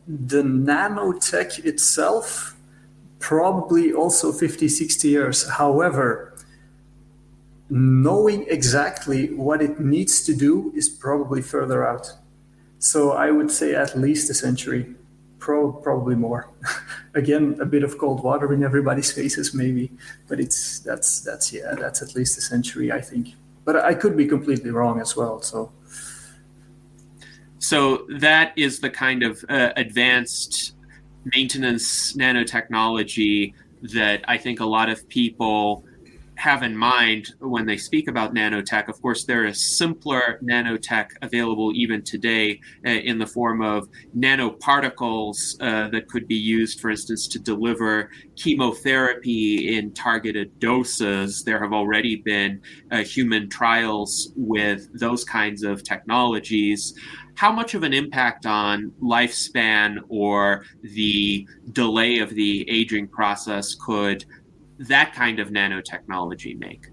The nanotech itself, probably also 50, 60 years. However, knowing exactly what it needs to do is probably further out. So I would say at least a century, probably more. Again, a bit of cold water in everybody's faces maybe, but that's at least a century, I think. But I could be completely wrong as well,
So that is the kind of advanced maintenance nanotechnology that I think a lot of people have in mind when they speak about nanotech. Of course, there is simpler nanotech available even today in the form of nanoparticles that could be used, for instance, to deliver chemotherapy in targeted doses. There have already been human trials with those kinds of technologies. How much of an impact on lifespan or the delay of the aging process could that kind of nanotechnology make?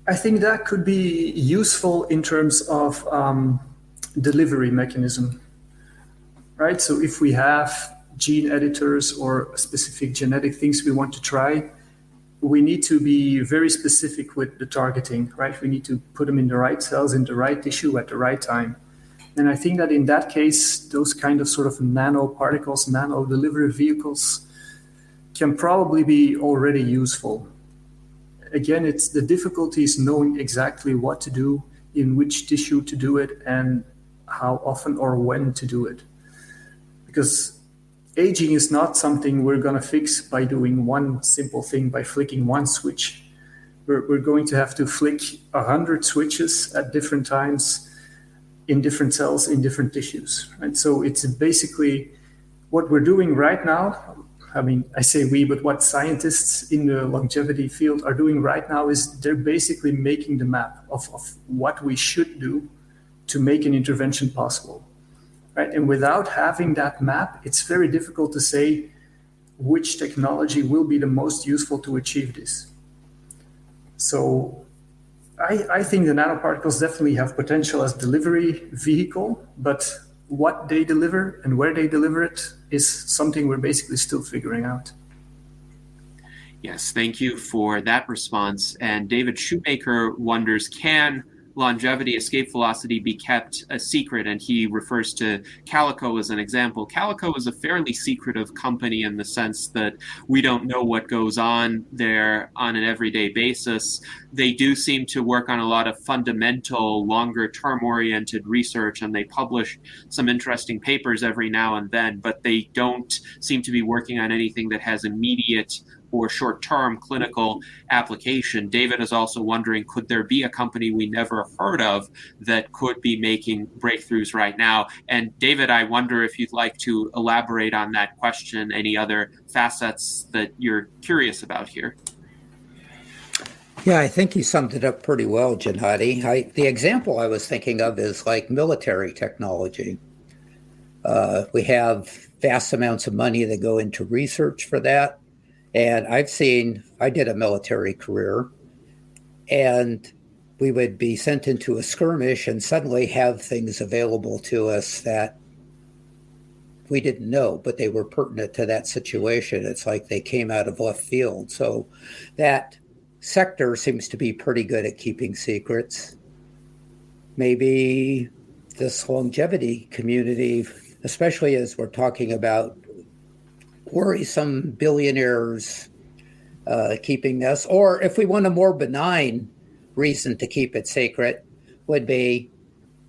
I think that could be useful in terms of delivery mechanism, right? So if we have gene editors or specific genetic things we want to try, we need to be very specific with the targeting, right? We need to put them in the right cells, in the right tissue at the right time. And I think that in that case, those kind of sort of nanoparticles, nano delivery vehicles can probably be already useful. Again, it's the difficulty is knowing exactly what to do, in which tissue to do it, and how often or when to do it. Because aging is not something we're going to fix by doing one simple thing, by flicking one switch. We're going to have to flick 100 switches at different times in different cells, in different tissues. Right? So it's basically what we're doing right now. I mean, I say we, but what scientists in the longevity field are doing right now is they're basically making the map of what we should do to make an intervention possible. Right? And without having that map, it's very difficult to say which technology will be the most useful to achieve this. So I think the nanoparticles definitely have potential as delivery vehicle, but what they deliver and where they deliver it is something we're basically still figuring out.
Yes, thank you for that response. And David Shoemaker wonders, can longevity, escape velocity be kept a secret, and he refers to Calico as an example. Calico is a fairly secretive company in the sense that we don't know what goes on there on an everyday basis. They do seem to work on a lot of fundamental, longer-term oriented research, and they publish some interesting papers every now and then, but they don't seem to be working on anything that has immediate or short-term clinical application. David is also wondering, could there be a company we never heard of that could be making breakthroughs right now? And David, I wonder if you'd like to elaborate on that question, any other facets that you're curious about here.
Yeah, I think you summed it up pretty well, Gennady. The example I was thinking of is like military technology. We have vast amounts of money that go into research for that. And I did a military career, and we would be sent into a skirmish and suddenly have things available to us that we didn't know, but they were pertinent to that situation. It's like they came out of left field. So that sector seems to be pretty good at keeping secrets. Maybe this longevity community, especially as we're talking about worrisome billionaires keeping this, or if we want a more benign reason to keep it secret, would be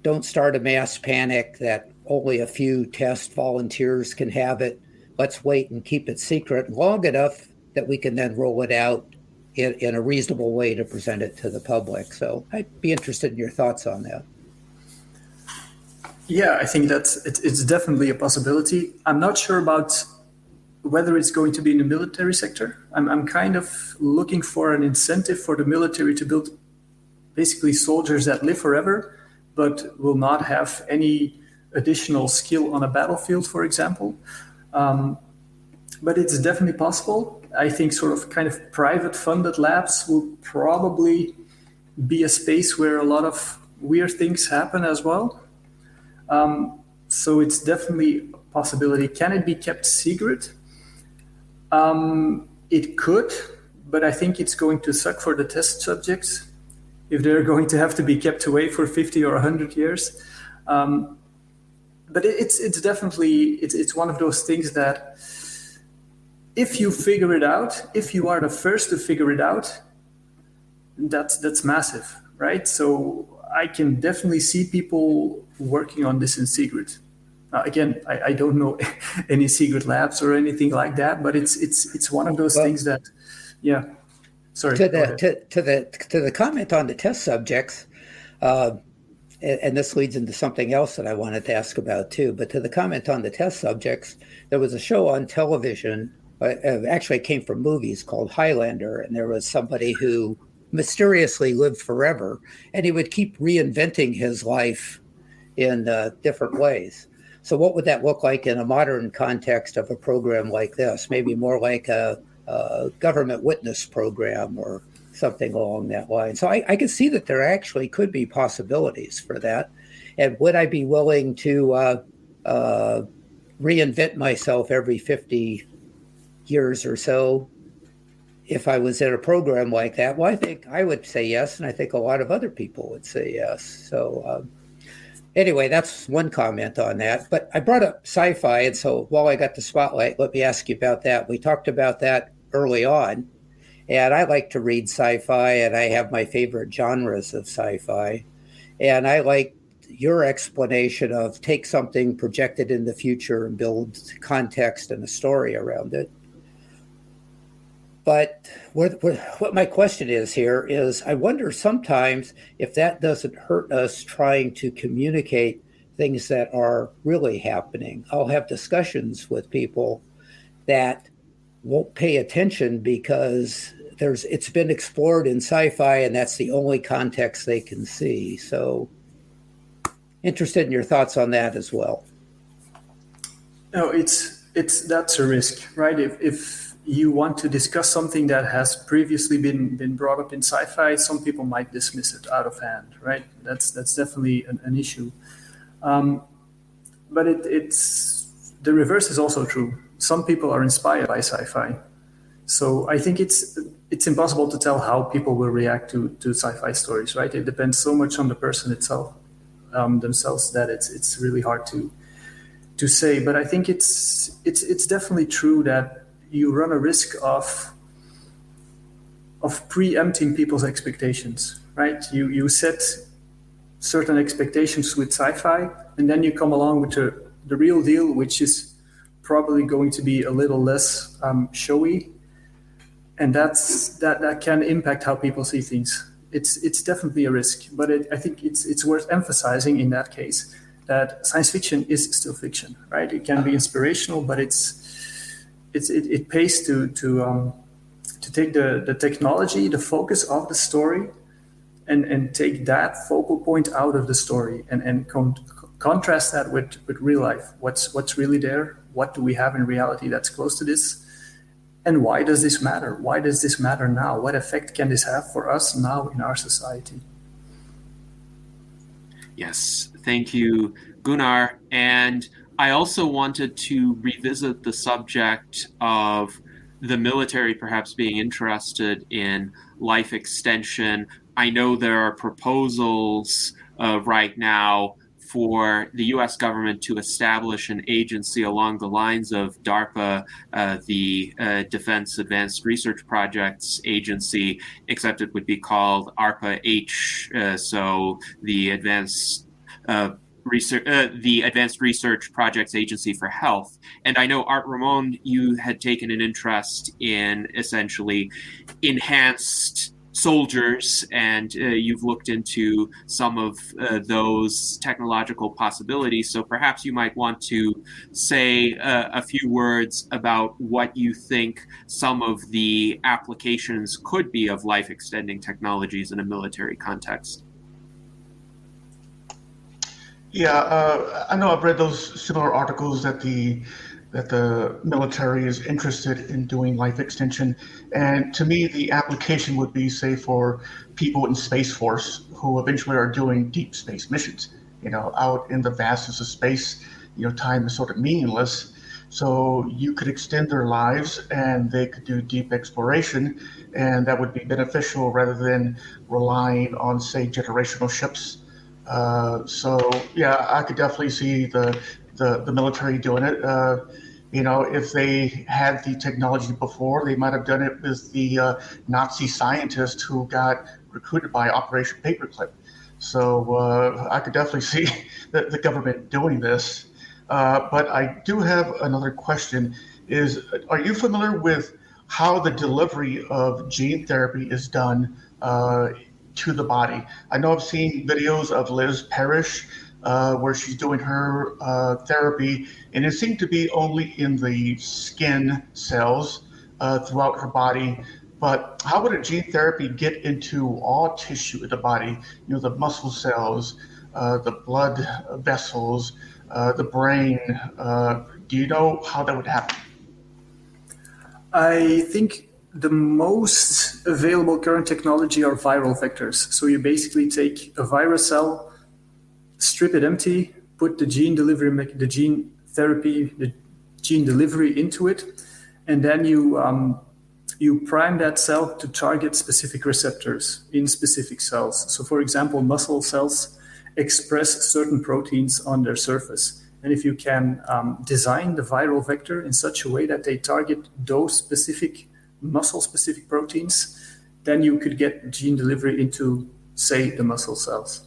don't start a mass panic that only a few test volunteers can have it. Let's wait and keep it secret long enough that we can then roll it out in a reasonable way to present it to the public. So I'd be interested in your thoughts on that.
Yeah, I think it's definitely a possibility. I'm not sure about whether it's going to be in the military sector. I'm kind of looking for an incentive for the military to build basically soldiers that live forever, but will not have any additional skill on a battlefield, for example. But it's definitely possible. I think sort of kind of private funded labs will probably be a space where a lot of weird things happen as well. So it's definitely a possibility. Can it be kept secret? It could, but I think it's going to suck for the test subjects if they're going to have to be kept away for 50 or 100 years. But it's definitely one of those things that if you figure it out, if you are the first to figure it out, that's massive, right? So I can definitely see people working on this in secret. Again, I don't know any secret labs or anything like that, but it's one of those things that, yeah. Sorry.
To the comment on the test subjects, and this leads into something else that I wanted to ask about too. But to the comment on the test subjects, there was a show on television. Actually, it came from movies called Highlander, and there was somebody who mysteriously lived forever, and he would keep reinventing his life in different ways. So what would that look like in a modern context of a program like this? Maybe more like a government witness program or something along that line. So I can see that there actually could be possibilities for that. And would I be willing to reinvent myself every 50 years or so if I was in a program like that? Well, I think I would say yes, and I think a lot of other people would say yes. So anyway, that's one comment on that. But I brought up sci-fi, and so while I got the spotlight, let me ask you about that. We talked about that early on, and I like to read sci-fi, and I have my favorite genres of sci-fi. And I like your explanation of take something projected in the future and build context and a story around it. But what my question is here is I wonder sometimes if that doesn't hurt us trying to communicate things that are really happening. I'll have discussions with people that won't pay attention because it's been explored in sci-fi and that's the only context they can see. So interested in your thoughts on that as well.
No, that's a risk, right? If you want to discuss something that has previously been brought up in sci-fi, some people might dismiss it out of hand, right? That's definitely an issue. But it's the reverse is also true. Some people are inspired by sci-fi. So I think it's impossible to tell how people will react to sci-fi stories, right? It depends so much on the person itself, themselves, that it's really hard to say. But I think it's definitely true that you run a risk of preempting people's expectations, right? You set certain expectations with sci-fi, and then you come along with the real deal, which is probably going to be a little less showy, and that can impact how people see things. It's definitely a risk, but I think it's worth emphasizing in that case that science fiction is still fiction, right? It can be inspirational, but it pays to take the technology, the focus of the story, and take that focal point out of the story and contrast that with real life. What's really there? What do we have in reality that's close to this? And why does this matter? Why does this matter now? What effect can this have for us now in our society?
Yes, thank you, Gunnar. And I also wanted to revisit the subject of the military perhaps being interested in life extension. I know there are proposals right now for the U.S. government to establish an agency along the lines of DARPA, the Defense Advanced Research Projects Agency, except it would be called ARPA-H, so the Advanced Research Projects Agency for Health. And I know, Art Ramon, you had taken an interest in essentially enhanced soldiers, and you've looked into some of those technological possibilities. So perhaps you might want to say a few words about what you think some of the applications could be of life-extending technologies in a military context.
Yeah, I know I've read those similar articles that the military is interested in doing life extension. And to me, the application would be, say, for people in Space Force who eventually are doing deep space missions, out in the vastness of space. Time is sort of meaningless. So you could extend their lives and they could do deep exploration, and that would be beneficial rather than relying on, say, generational ships. So yeah, I could definitely see the military doing it. If they had the technology before, they might have done it with the Nazi scientist who got recruited by Operation Paperclip. So I could definitely see the government doing this. But I do have another question. Are you familiar with how the delivery of gene therapy is done to the body? I know I've seen videos of Liz Parrish where she's doing her therapy, and it seemed to be only in the skin cells throughout her body. But how would a gene therapy get into all tissue of the body? The muscle cells, the blood vessels, the brain. Do you know how that would happen?
I think the most available current technology are viral vectors. So you basically take a virus cell, strip it empty, put the gene delivery into it, and then you prime that cell to target specific receptors in specific cells. So for example, muscle cells express certain proteins on their surface. And if you can design the viral vector in such a way that they target those specific muscle-specific proteins, then you could get gene delivery into, say, the muscle cells.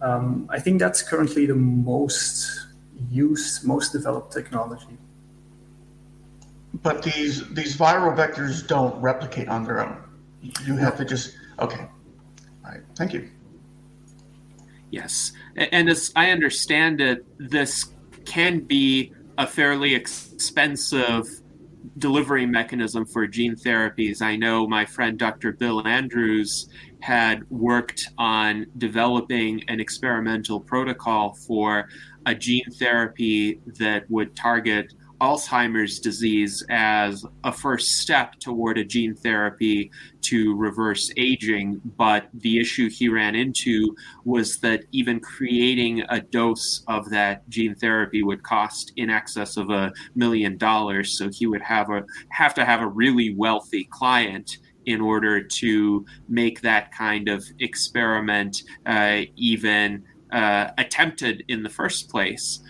I think that's currently the most used, most developed technology.
But these viral vectors don't replicate on their own. You have to just, okay. All right, thank you.
Yes, and as I understand it, this can be a fairly expensive delivery mechanism for gene therapies. I know my friend Dr. Bill Andrews had worked on developing an experimental protocol for a gene therapy that would target Alzheimer's disease as a first step toward a gene therapy to reverse aging. But the issue he ran into was that even creating a dose of that gene therapy would cost in excess of $1 million. So he would have to have a really wealthy client in order to make that kind of experiment even attempted in the first place.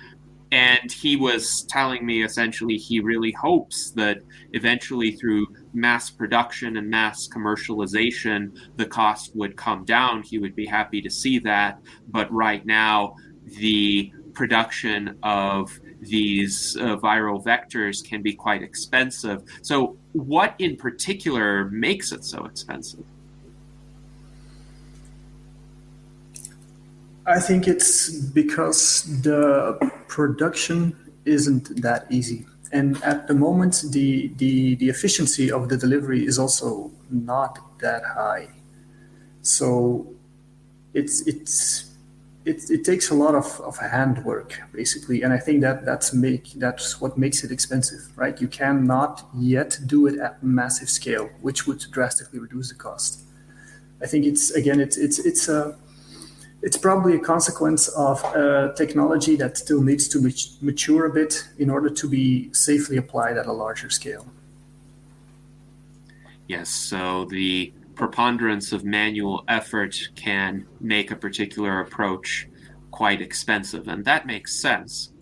And he was telling me essentially he really hopes that eventually through mass production and mass commercialization, the cost would come down. He would be happy to see that. But right now, the production of these viral vectors can be quite expensive. So what in particular makes it so expensive?
I think it's because the production isn't that easy. And at the moment, the efficiency of the delivery is also not that high. So it takes a lot of handwork, basically. And I think that's what makes it expensive, right? You cannot yet do it at massive scale, which would drastically reduce the cost. I think it's probably a consequence of technology that still needs to mature a bit in order to be safely applied at a larger scale.
Yes, so the preponderance of manual effort can make a particular approach quite expensive, and that makes sense.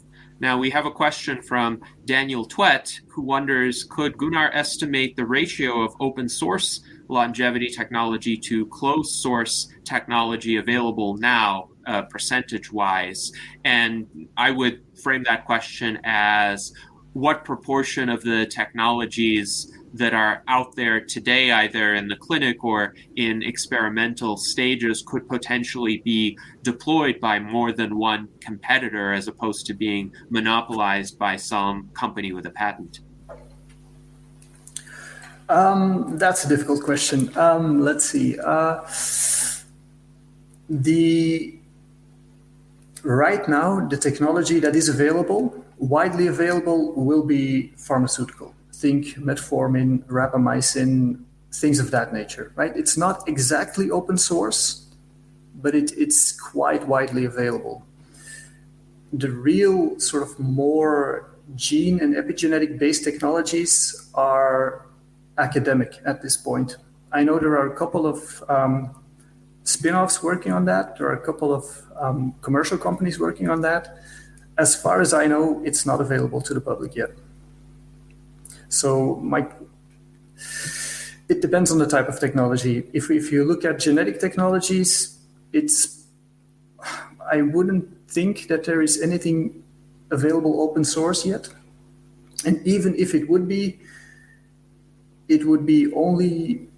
Now we have a question from Daniel Twett, who wonders, could Gunnar estimate the ratio of open source longevity technology to closed source technology available now, percentage-wise? And I would frame that question as what proportion of the technologies that are out there today, either in the clinic or in experimental stages, could potentially be deployed by more than one competitor as opposed to being monopolized by some company with a patent?
That's a difficult question. Let's see. Right now, the technology that is widely available, will be pharmaceutical. Think metformin, rapamycin, things of that nature, right? It's not exactly open source, but it's quite widely available. The real sort of more gene and epigenetic-based technologies are academic at this point. I know there are a couple of spin-offs working on that. There are a couple of commercial companies working on that. As far as I know, it's not available to the public yet. So it depends on the type of technology. If you look at genetic technologies, I wouldn't think that there is anything available open source yet. And even if it would be only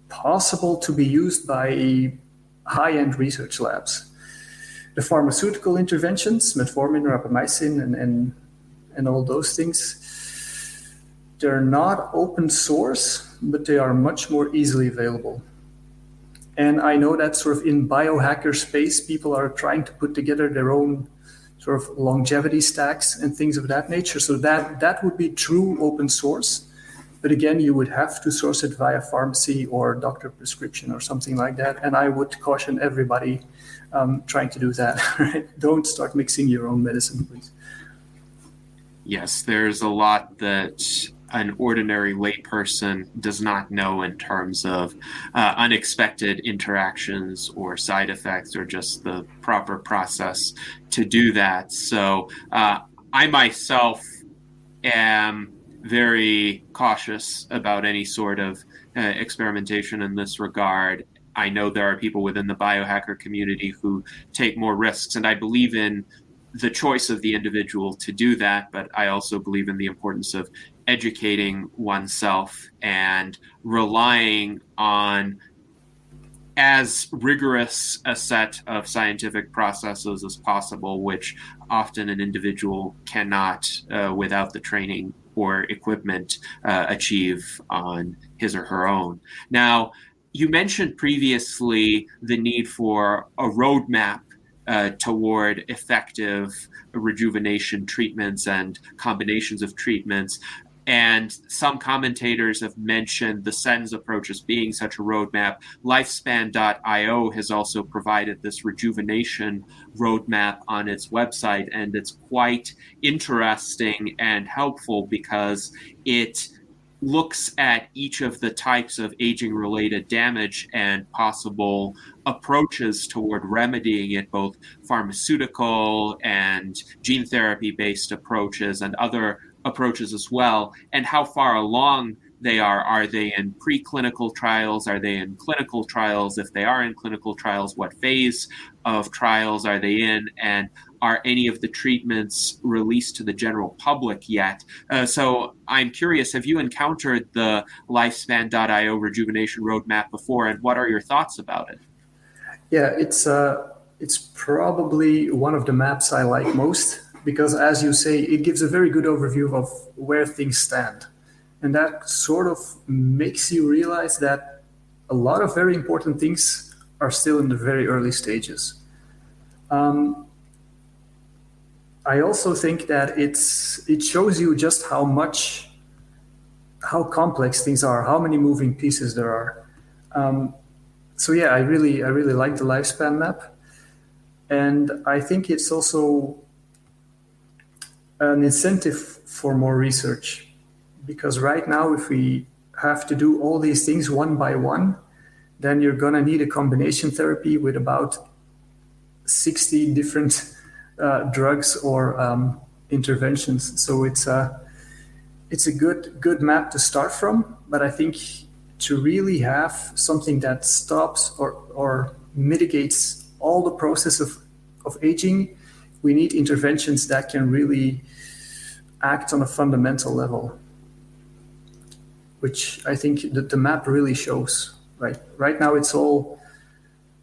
possible to be used by high-end research labs. The pharmaceutical interventions, metformin, rapamycin, and all those things, they're not open source, but they are much more easily available. And I know that sort of in biohacker space, people are trying to put together their own sort of longevity stacks and things of that nature. So that would be true open source. But again, you would have to source it via pharmacy or doctor prescription or something like that. And I would caution everybody trying to do that. Right? Don't start mixing your own medicine, please.
Yes, there's a lot that an ordinary layperson does not know in terms of unexpected interactions or side effects or just the proper process to do that. So I myself am very cautious about any sort of experimentation in this regard. I know there are people within the biohacker community who take more risks, and I believe in the choice of the individual to do that, but I also believe in the importance of educating oneself and relying on as rigorous a set of scientific processes as possible, which often an individual cannot, without the training or equipment, achieve on his or her own. Now, you mentioned previously the need for a roadmap toward effective rejuvenation treatments and combinations of treatments. And some commentators have mentioned the SENS approach as being such a roadmap. Lifespan.io has also provided this rejuvenation roadmap on its website, and it's quite interesting and helpful because it looks at each of the types of aging-related damage and possible approaches toward remedying it, both pharmaceutical and gene therapy-based approaches and other approaches as well, and how far along they are. Are they in preclinical trials? Are they in clinical trials? If they are in clinical trials, what phase of trials are they in? And are any of the treatments released to the general public yet? So I'm curious, have you encountered the Lifespan.io rejuvenation roadmap before, and what are your thoughts about it?
Yeah, it's probably one of the maps I like most because, as you say, it gives a very good overview of where things stand. And that sort of makes you realize that a lot of very important things are still in the very early stages. I also think that it shows you just how complex things are, how many moving pieces there are. So yeah, I really like the lifespan map, and I think it's also an incentive for more research, because right now, if we have to do all these things one by one, then you're gonna need a combination therapy with about 60 different drugs or interventions. So it's a good map to start from, but I think to really have something that stops or mitigates all the process of aging, we need interventions that can really act on a fundamental level, which I think that the map really shows. Right now, it's all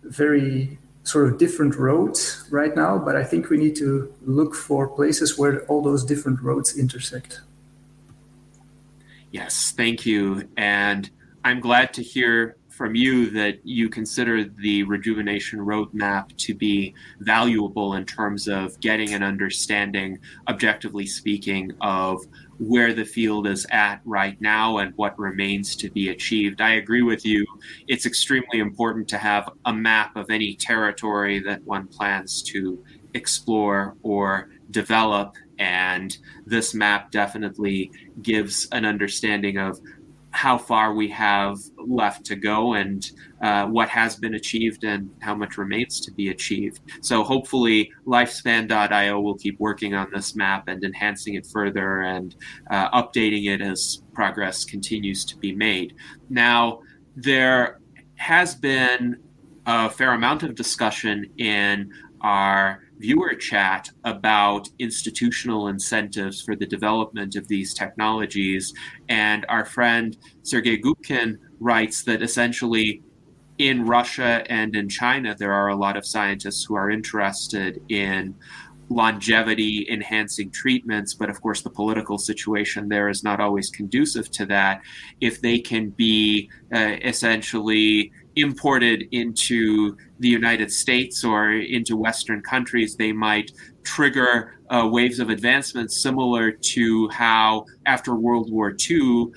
very sort of different roads right now, but I think we need to look for places where all those different roads intersect.
Yes, thank you. And I'm glad to hear from you that you consider the rejuvenation roadmap to be valuable in terms of getting an understanding, objectively speaking, of where the field is at right now and what remains to be achieved. I agree with you. It's extremely important to have a map of any territory that one plans to explore or develop, and this map definitely gives an understanding of how far we have left to go and what has been achieved and how much remains to be achieved. So hopefully Lifespan.io will keep working on this map and enhancing it further and updating it as progress continues to be made. Now, there has been a fair amount of discussion in our viewer chat about institutional incentives for the development of these technologies. And our friend Sergei Gubkin writes that essentially in Russia and in China, there are a lot of scientists who are interested in longevity enhancing treatments, but of course the political situation there is not always conducive to that. If they can be essentially imported into the United States or into Western countries, they might trigger waves of advancement similar to how after World War II,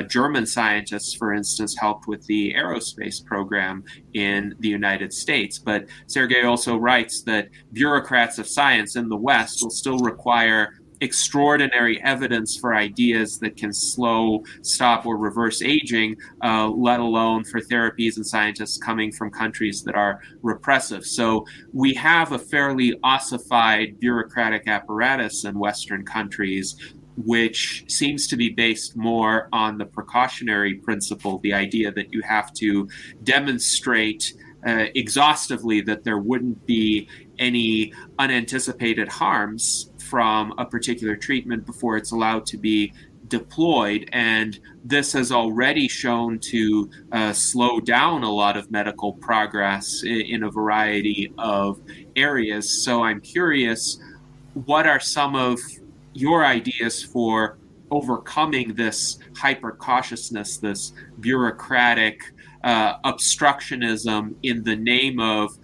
German scientists, for instance, helped with the aerospace program in the United States. But Sergei also writes that bureaucrats of science in the West will still require extraordinary evidence for ideas that can slow, stop, or reverse aging, let alone for therapies and scientists coming from countries that are repressive. So we have a fairly ossified bureaucratic apparatus in Western countries, which seems to be based more on the precautionary principle, the idea that you have to demonstrate exhaustively that there wouldn't be any unanticipated harms from a particular treatment before it's allowed to be deployed. And this has already shown to slow down a lot of medical progress in a variety of areas. So I'm curious, what are some of your ideas for overcoming this hyper cautiousness, this bureaucratic obstructionism in the name of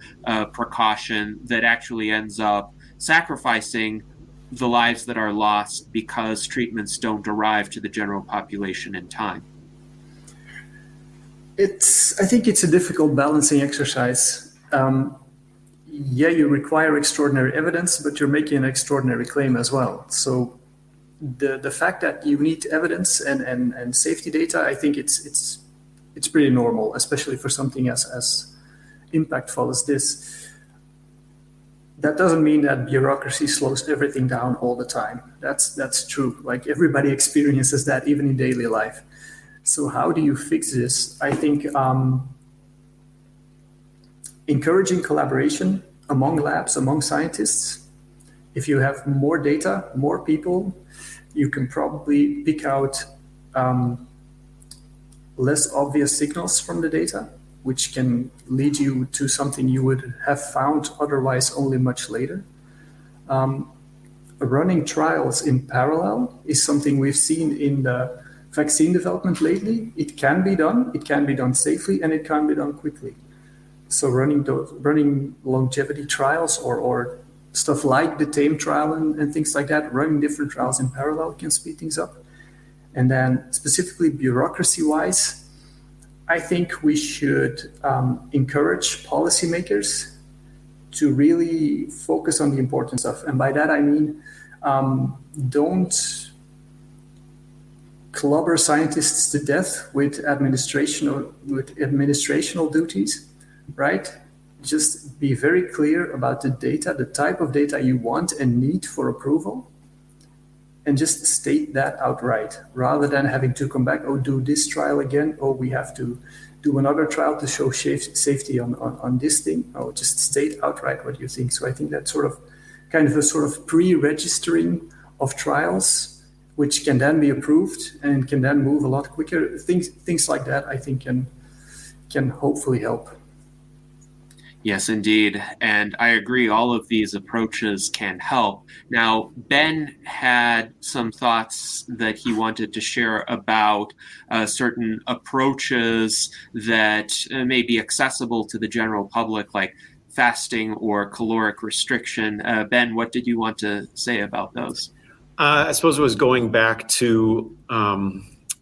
precaution that actually ends up sacrificing the lives that are lost because treatments don't arrive to the general population in time?
I think it's a difficult balancing exercise. Yeah, you require extraordinary evidence, but you're making an extraordinary claim as well. So the fact that you need evidence and safety data, I think it's pretty normal, especially for something as impactful as this. That doesn't mean that bureaucracy slows everything down all the time. That's true. Like, everybody experiences that even in daily life. So how do you fix this? I think encouraging collaboration among labs, among scientists. If you have more data, more people, you can probably pick out less obvious signals from the data, which can lead you to something you would have found otherwise only much later. Running trials in parallel is something we've seen in the vaccine development lately. It can be done safely, and it can be done quickly. So running longevity trials or stuff like the TAME trial and things like that, running different trials in parallel can speed things up. And then specifically bureaucracy-wise, I think we should encourage policymakers to really focus on the important stuff. And by that I mean, don't clobber scientists to death with administrational duties, right? Just be very clear about the data, the type of data you want and need for approval, and just state that outright, rather than having to come back, do this trial again, we have to do another trial to show safety on this thing. Just state outright what you think. So I think that's kind of a pre-registering of trials, which can then be approved and can then move a lot quicker. Things like that, I think, can hopefully help.
Yes, indeed. And I agree, all of these approaches can help. Now, Ben had some thoughts that he wanted to share about certain approaches that may be accessible to the general public, like fasting or caloric restriction. Ben, what did you want to say about those?
I suppose it was going back to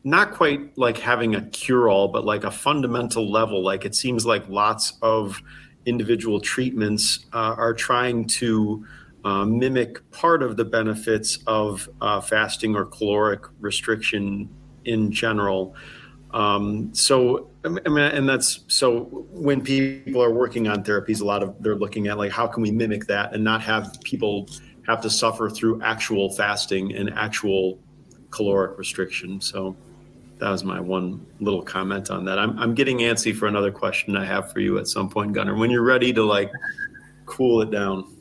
not quite like having a cure-all, but like a fundamental level. Like, it seems like lots of individual treatments are trying to mimic part of the benefits of fasting or caloric restriction in general. So when people are working on therapies, they're looking at like, how can we mimic that and not have people have to suffer through actual fasting and actual caloric restriction. So that was my one little comment on that. I'm getting antsy for another question I have for you at some point, Gunnar, when you're ready to cool it down.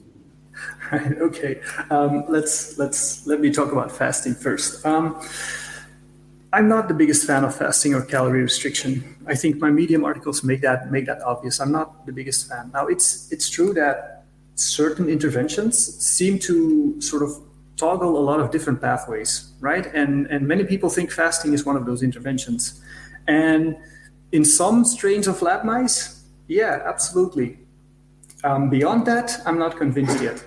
Right. Okay. Let me talk about fasting first. I'm not the biggest fan of fasting or calorie restriction. I think my Medium articles make that obvious. I'm not the biggest fan. Now, it's true that certain interventions seem to toggle a lot of different pathways, right? And many people think fasting is one of those interventions. And in some strains of lab mice, yeah, absolutely. Beyond that, I'm not convinced yet.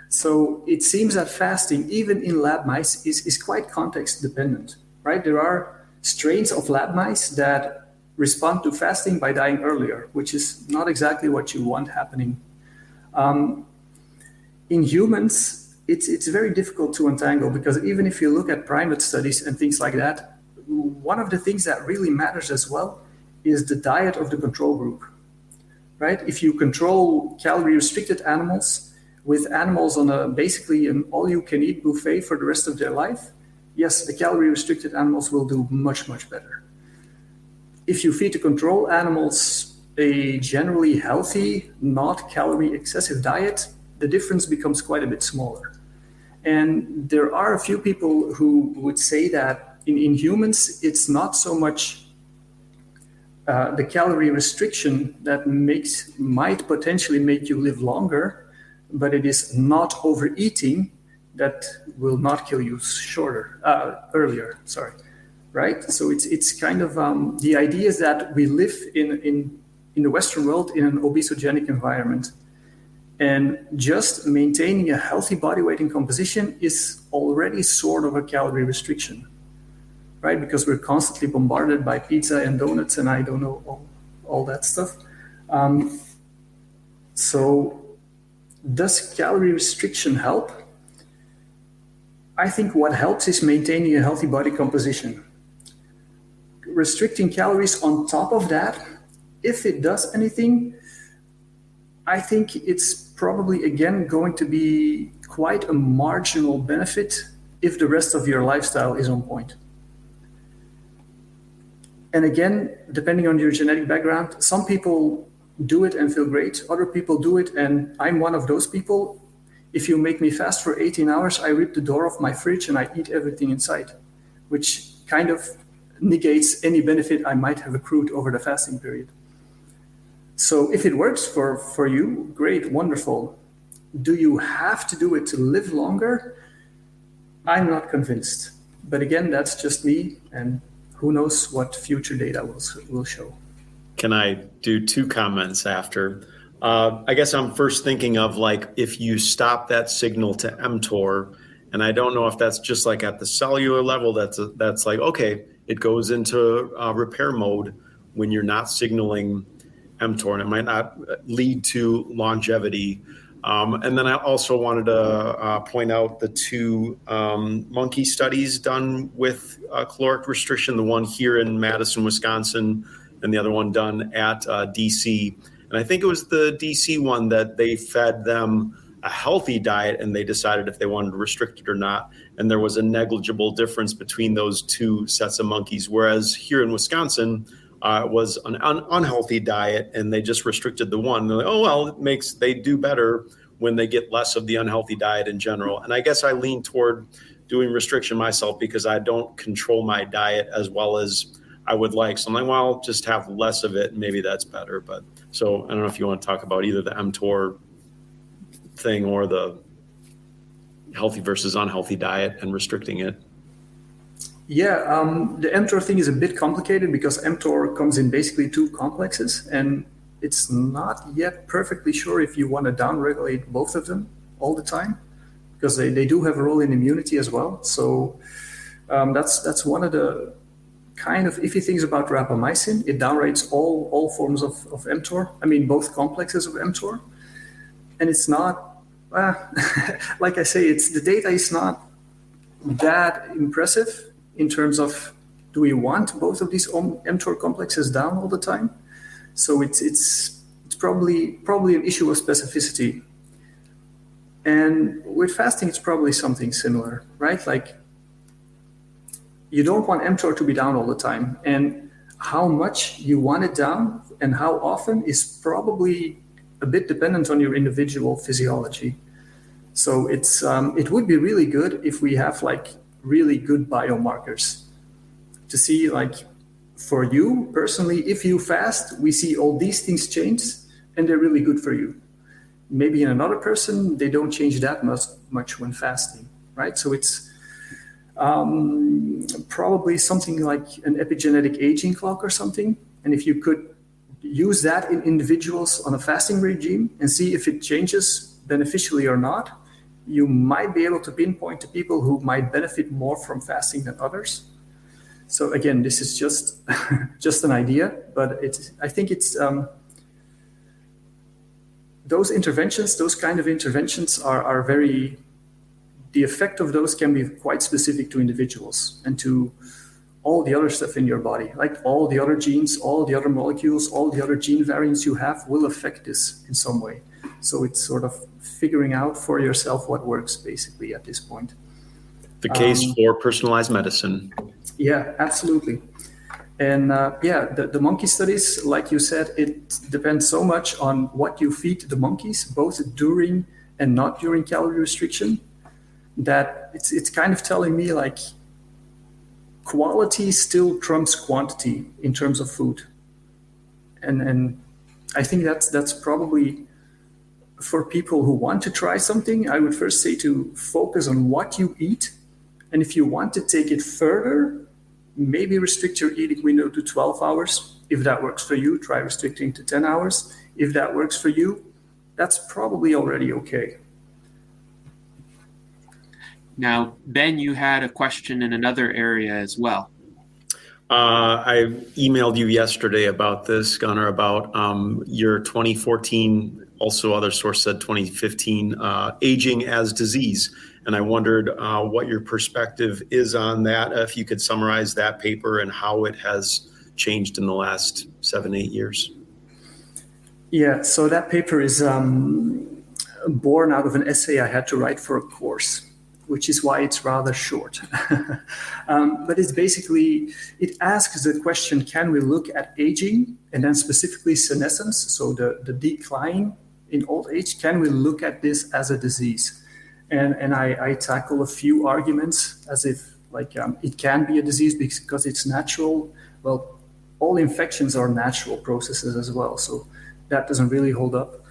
So it seems that fasting, even in lab mice, is quite context dependent, right? There are strains of lab mice that respond to fasting by dying earlier, which is not exactly what you want happening. In humans, it's very difficult to untangle, because even if you look at primate studies and things like that, one of the things that really matters as well is the diet of the control group, right? If you control calorie-restricted animals with animals on basically an all-you-can-eat buffet for the rest of their life, yes, the calorie-restricted animals will do much, much better. If you feed the control animals a generally healthy, not calorie-excessive diet, the difference becomes quite a bit smaller. And there are a few people who would say that in humans, it's not so much the calorie restriction that might potentially make you live longer, but it is not overeating that will not kill you earlier. Sorry, right? So it's kind of the idea is that we live in the Western world in an obesogenic environment, and just maintaining a healthy body weight and composition is already sort of a calorie restriction, right? Because we're constantly bombarded by pizza and donuts and I don't know all that stuff. So does calorie restriction help? I think what helps is maintaining a healthy body composition. Restricting calories on top of that, if it does anything, I think it's probably, again, going to be quite a marginal benefit if the rest of your lifestyle is on point. And again, depending on your genetic background, some people do it and feel great. Other people do it, and I'm one of those people. If you make me fast for 18 hours, I rip the door off my fridge and I eat everything inside, which kind of negates any benefit I might have accrued over the fasting period. So if it works for you, great, wonderful. Do you have to do it to live longer? I'm not convinced. But again, that's just me, and who knows what future data will show.
Can I do two comments after? I guess I'm first thinking of like if you stop that signal to mTOR, and I don't know if that's just like at the cellular level, that's like, okay, it goes into repair mode when you're not signaling mTOR, and it might not lead to longevity. And then I also wanted to point out the two monkey studies done with caloric restriction, the one here in Madison, Wisconsin, and the other one done at DC. And I think it was the DC one that they fed them a healthy diet and they decided if they wanted to restrict it or not. And there was a negligible difference between those two sets of monkeys. Whereas here in Wisconsin, it was an unhealthy diet and they just restricted the one. They're like, oh, well, they do better when they get less of the unhealthy diet in general. And I guess I lean toward doing restriction myself because I don't control my diet as well as I would like. So I'm like, well, just have less of it. Maybe that's better. But so I don't know if you want to talk about either the mTOR thing or the healthy versus unhealthy diet and restricting it.
Yeah, the mTOR thing is a bit complicated because mTOR comes in basically two complexes, and it's not yet perfectly sure if you want to downregulate both of them all the time, because they do have a role in immunity as well. So that's one of the kind of iffy things about rapamycin. It downregulates all forms of mTOR. I mean, both complexes of mTOR, and it's not like I say, the data is not that impressive. In terms of, do we want both of these mTOR complexes down all the time? So it's probably an issue of specificity. And with fasting, it's probably something similar, right? Like you don't want mTOR to be down all the time, and how much you want it down and how often is probably a bit dependent on your individual physiology. So it would be really good if we have like really good biomarkers to see, like, for you personally, if you fast, we see all these things change and they're really good for you. Maybe in another person, they don't change that much when fasting, right? So it's probably something like an epigenetic aging clock or something. And if you could use that in individuals on a fasting regime and see if it changes beneficially or not, you might be able to pinpoint to people who might benefit more from fasting than others. So again, this is just just an idea, but I think it's those kind of interventions are very, the effect of those can be quite specific to individuals and to all the other stuff in your body, like all the other genes, all the other molecules, all the other gene variants you have will affect this in some way. So it's sort of figuring out for yourself what works basically at this point.
The case for personalized medicine.
Yeah, absolutely. And the monkey studies, like you said, it depends so much on what you feed the monkeys, both during and not during calorie restriction, that it's kind of telling me like quality still trumps quantity in terms of food. And I think that's probably for people who want to try something, I would first say to focus on what you eat. And if you want to take it further, maybe restrict your eating window to 12 hours. If that works for you, try restricting to 10 hours. If that works for you, that's probably already okay.
Now, Ben, you had a question in another area as well.
I emailed you yesterday about this, Gunnar, about your 2014, also other source said 2015, aging as disease. And I wondered what your perspective is on that, if you could summarize that paper and how it has changed in the last 7-8 years.
Yeah, so that paper is born out of an essay I had to write for a course, which is why it's rather short. But it's basically, it asks the question, can we look at aging and then specifically senescence, so the decline in old age, can we look at this as a disease? And I tackle a few arguments as if it can be a disease because it's natural. Well, all infections are natural processes as well, so that doesn't really hold up.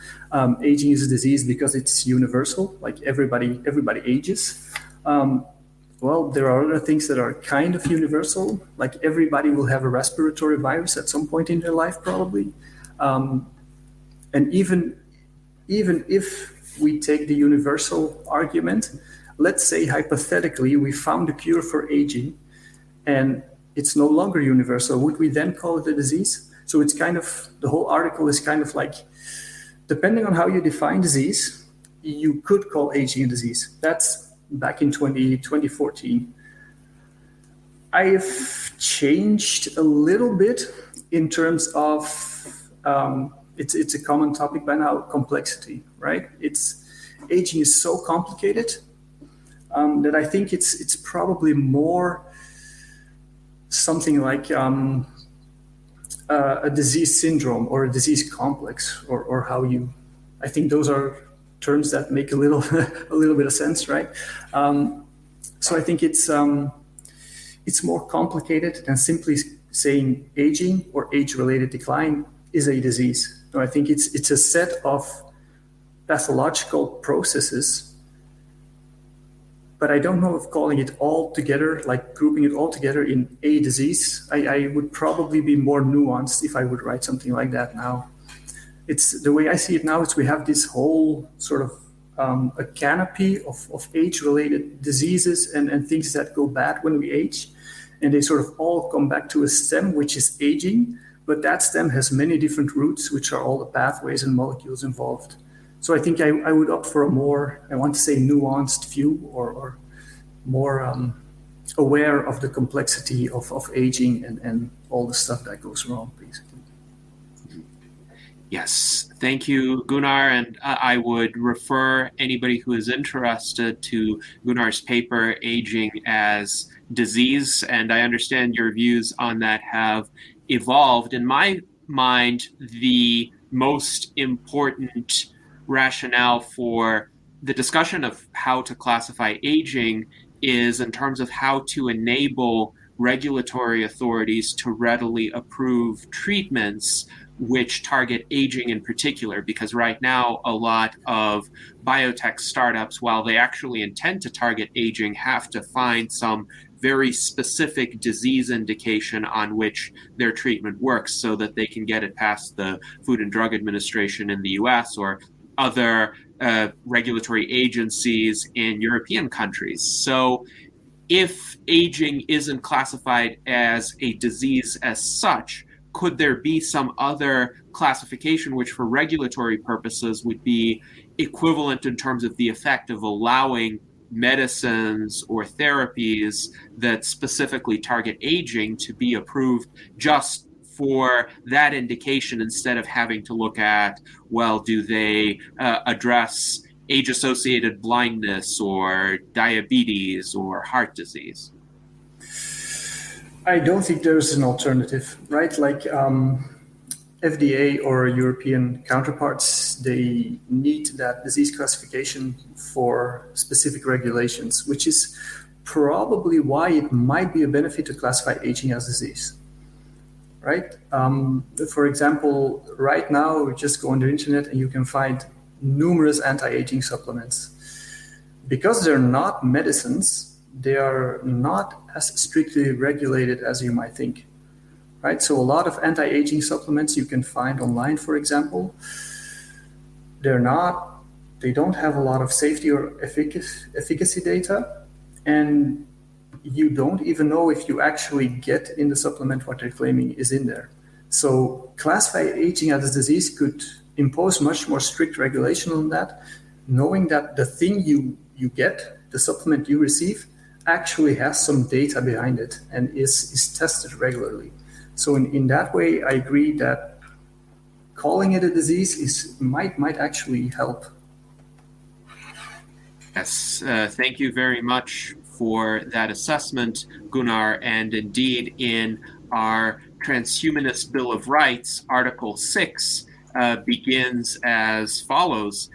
Aging is a disease because it's universal, like everybody ages. Well, there are other things that are kind of universal, like everybody will have a respiratory virus at some point in their life, probably. And even if we take the universal argument, let's say hypothetically we found a cure for aging and it's no longer universal, would we then call it a disease? So it's kind of, the whole article is kind of like, depending on how you define disease, you could call aging a disease. That's back in 2014. I've changed a little bit in terms of, it's a common topic by now, complexity, right? Aging is so complicated that I think it's probably more something like a disease syndrome or a disease complex, or how you, I think those are terms that make a little bit of sense, right? So I think it's more complicated than simply saying aging or age-related decline is a disease. No, I think it's a set of pathological processes, but I don't know if calling it all together, like grouping it all together in a disease. I would probably be more nuanced if I would write something like that now. It's the way I see it now is we have this whole sort of a canopy of age-related diseases and things that go bad when we age, and they sort of all come back to a stem, which is aging, but that stem has many different roots, which are all the pathways and molecules involved. So I think I would opt for a more, I want to say, nuanced view, or more aware of the complexity of aging and all the stuff that goes wrong, basically.
Yes, thank you, Gunnar. And I would refer anybody who is interested to Gunnar's paper, Aging as Disease. And I understand your views on that have evolved. In my mind, the most important rationale for the discussion of how to classify aging is in terms of how to enable regulatory authorities to readily approve treatments which target aging in particular, because right now a lot of biotech startups, while they actually intend to target aging, have to find some very specific disease indication on which their treatment works so that they can get it past the Food and Drug Administration in the US or other regulatory agencies in European countries. So if aging isn't classified as a disease as such, could there be some other classification which for regulatory purposes would be equivalent in terms of the effect of allowing medicines or therapies that specifically target aging to be approved just for that indication instead of having to look at, well, do they address age-associated blindness or diabetes or heart disease?
I don't think there's an alternative, right? Like FDA or European counterparts, they need that disease classification for specific regulations, which is probably why it might be a benefit to classify aging as disease, right? For example, right now, just go on the internet and you can find numerous anti-aging supplements. Because they're not medicines, they are not as strictly regulated as you might think, right? So a lot of anti-aging supplements you can find online, for example, they don't have a lot of safety or efficacy data, and you don't even know if you actually get in the supplement what they're claiming is in there. So classify aging as a disease could impose much more strict regulation on that, knowing that the thing you get, the supplement you receive, actually has some data behind it and is tested regularly. So in that way, I agree that calling it a disease might actually help.
Yes, thank you very much for that assessment, Gunnar. And indeed, in our Transhumanist Bill of Rights, Article 6 begins as follows: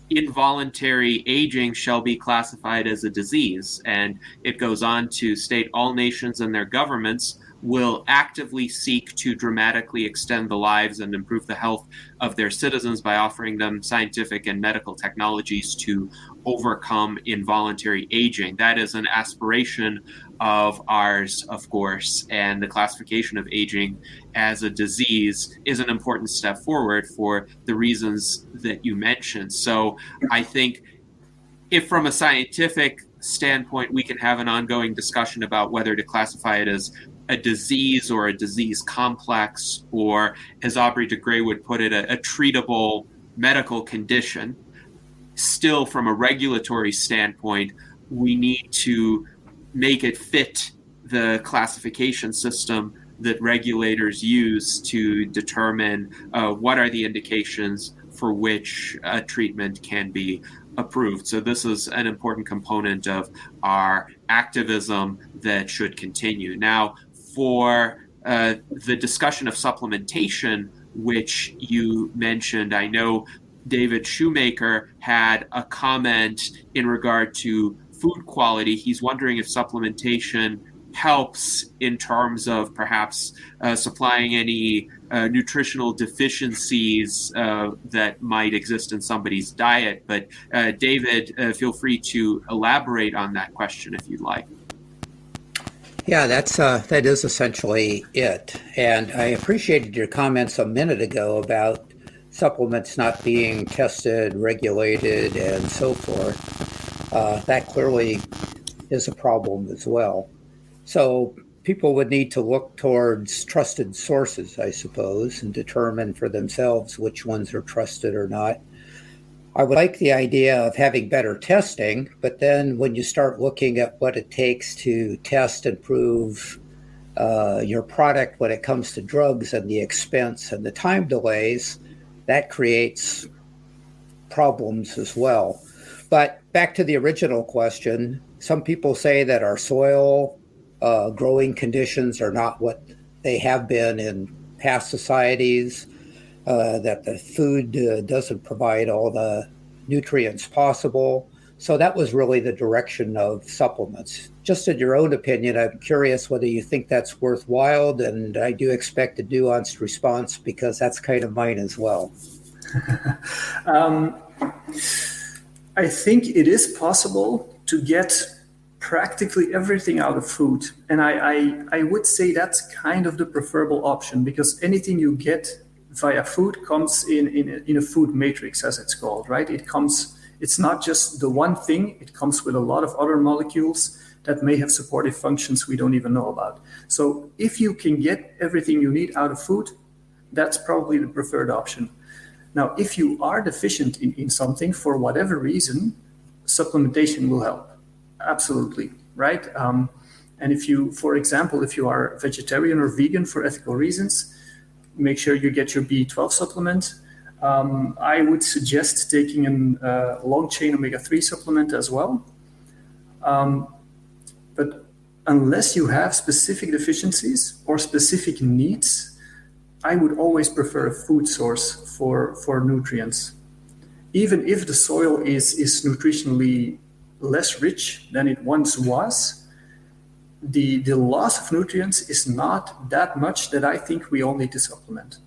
involuntary aging shall be classified as a disease. And it goes on to state all nations and their governments will actively seek to dramatically extend the lives and improve the health of their citizens by offering them scientific and medical technologies to overcome involuntary aging. That is an aspiration of ours, of course, and the classification of aging as a disease is an important step forward for the reasons that you mentioned. So I think if from a scientific standpoint, we can have an ongoing discussion about whether to classify it as a disease or a disease complex, or as Aubrey de Grey would put it, a treatable medical condition. Still, from a regulatory standpoint, we need to make it fit the classification system that regulators use to determine what are the indications for which a treatment can be approved. So this is an important component of our activism that should continue. Now, for the discussion of supplementation, which you mentioned, I know David Shoemaker had a comment in regard to food quality. He's wondering if supplementation helps in terms of perhaps supplying any nutritional deficiencies that might exist in somebody's diet. But David, feel free to elaborate on that question if you'd like.
Yeah, that is essentially it. And I appreciated your comments a minute ago about supplements not being tested, regulated, and so forth. That clearly is a problem as well. So people would need to look towards trusted sources, I suppose, and determine for themselves which ones are trusted or not. I would like the idea of having better testing, but then when you start looking at what it takes to test and prove your product when it comes to drugs and the expense and the time delays, that creates problems as well. But back to the original question, some people say that our soil growing conditions are not what they have been in past societies, that the food doesn't provide all the nutrients possible. So that was really the direction of supplements. Just in your own opinion, I'm curious whether you think that's worthwhile, and I do expect a nuanced response because that's kind of mine as well.
I think it is possible to get practically everything out of food. And I would say that's kind of the preferable option, because anything you get via food comes in a food matrix, as it's called, right? It's not just the one thing, it comes with a lot of other molecules that may have supportive functions we don't even know about. So if you can get everything you need out of food, that's probably the preferred option. Now, if you are deficient in something for whatever reason, supplementation will help. Absolutely, right? And if you, for example, if you are vegetarian or vegan for ethical reasons, make sure you get your B12 supplement. I would suggest taking a long-chain omega-3 supplement as well. But unless you have specific deficiencies or specific needs, I would always prefer a food source for nutrients. Even if the soil is nutritionally less rich than it once was, the loss of nutrients is not that much that I think we all need to supplement.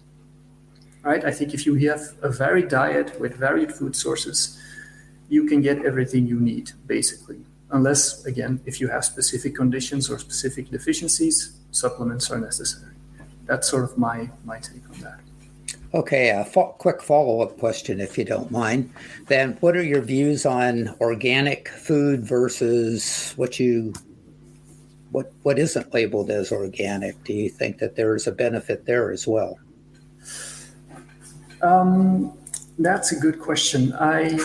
right? I think if you have a varied diet with varied food sources, you can get everything you need, basically. Unless, again, if you have specific conditions or specific deficiencies, supplements are necessary. That's sort of my take on that.
Okay, a quick follow-up question, if you don't mind. Then, what are your views on organic food versus what isn't labeled as organic? Do you think that there is a benefit there as well?
That's a good question. I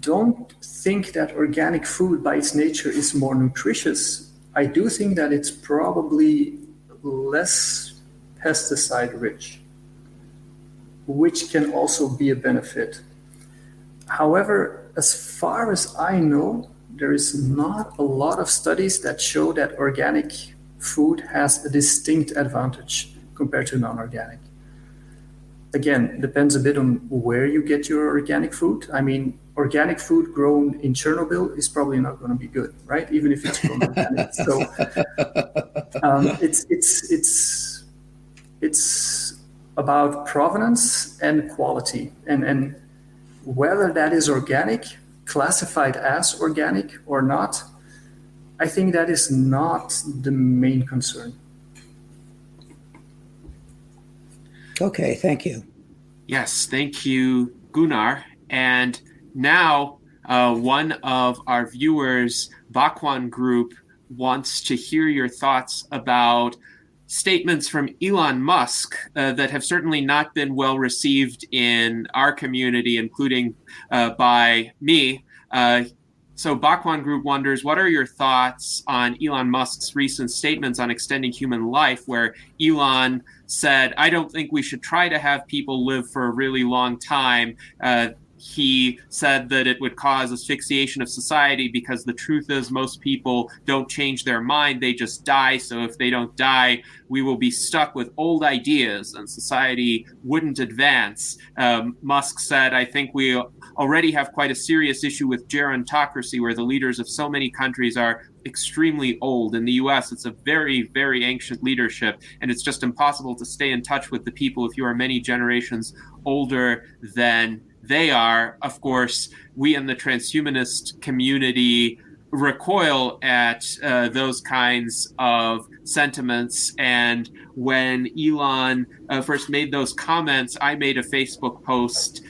don't think that organic food by its nature is more nutritious. I do think that it's probably less pesticide rich, which can also be a benefit. However, as far as I know, there is not a lot of studies that show that organic food has a distinct advantage compared to non-organic. Again, depends a bit on where you get your organic food. I mean, organic food grown in Chernobyl is probably not going to be good, right? Even if it's grown organic. So it's about provenance and quality, and whether that is organic, classified as organic or not, I think that is not the main concern.
Okay, thank you.
Yes, thank you, Gunnar. And now one of our viewers, Bakwan Group, wants to hear your thoughts about statements from Elon Musk that have certainly not been well received in our community, including by me. So Bakwan Group wonders, what are your thoughts on Elon Musk's recent statements on extending human life, where Elon said, I don't think we should try to have people live for a really long time. He said that it would cause asphyxiation of society because the truth is most people don't change their mind, they just die. So if they don't die, we will be stuck with old ideas and society wouldn't advance. Musk said, I think we already have quite a serious issue with gerontocracy, where the leaders of so many countries are extremely old. In the US, it's a very, very ancient leadership, and it's just impossible to stay in touch with the people if you are many generations older than they are. Of course, we in the transhumanist community recoil at those kinds of sentiments. And when Elon first made those comments, I made a Facebook post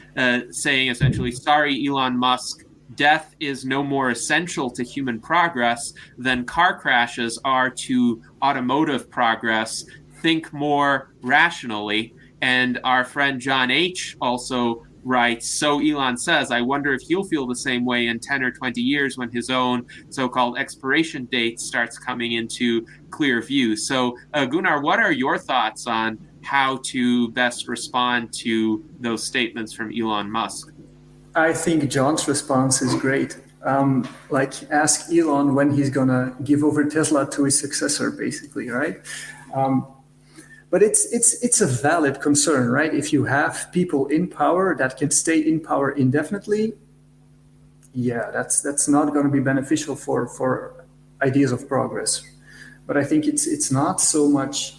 saying essentially, sorry, Elon Musk, death is no more essential to human progress than car crashes are to automotive progress. Think more rationally. And our friend John H. also writes, so Elon says, I wonder if he'll feel the same way in 10 or 20 years when his own so-called expiration date starts coming into clear view. So Gunnar, what are your thoughts on how to best respond to those statements from Elon Musk?
I think John's response is great. Ask Elon when he's going to give over Tesla to his successor, basically, right? But it's a valid concern, right? If you have people in power that can stay in power indefinitely, yeah, that's not going to be beneficial for ideas of progress. But I think it's not so much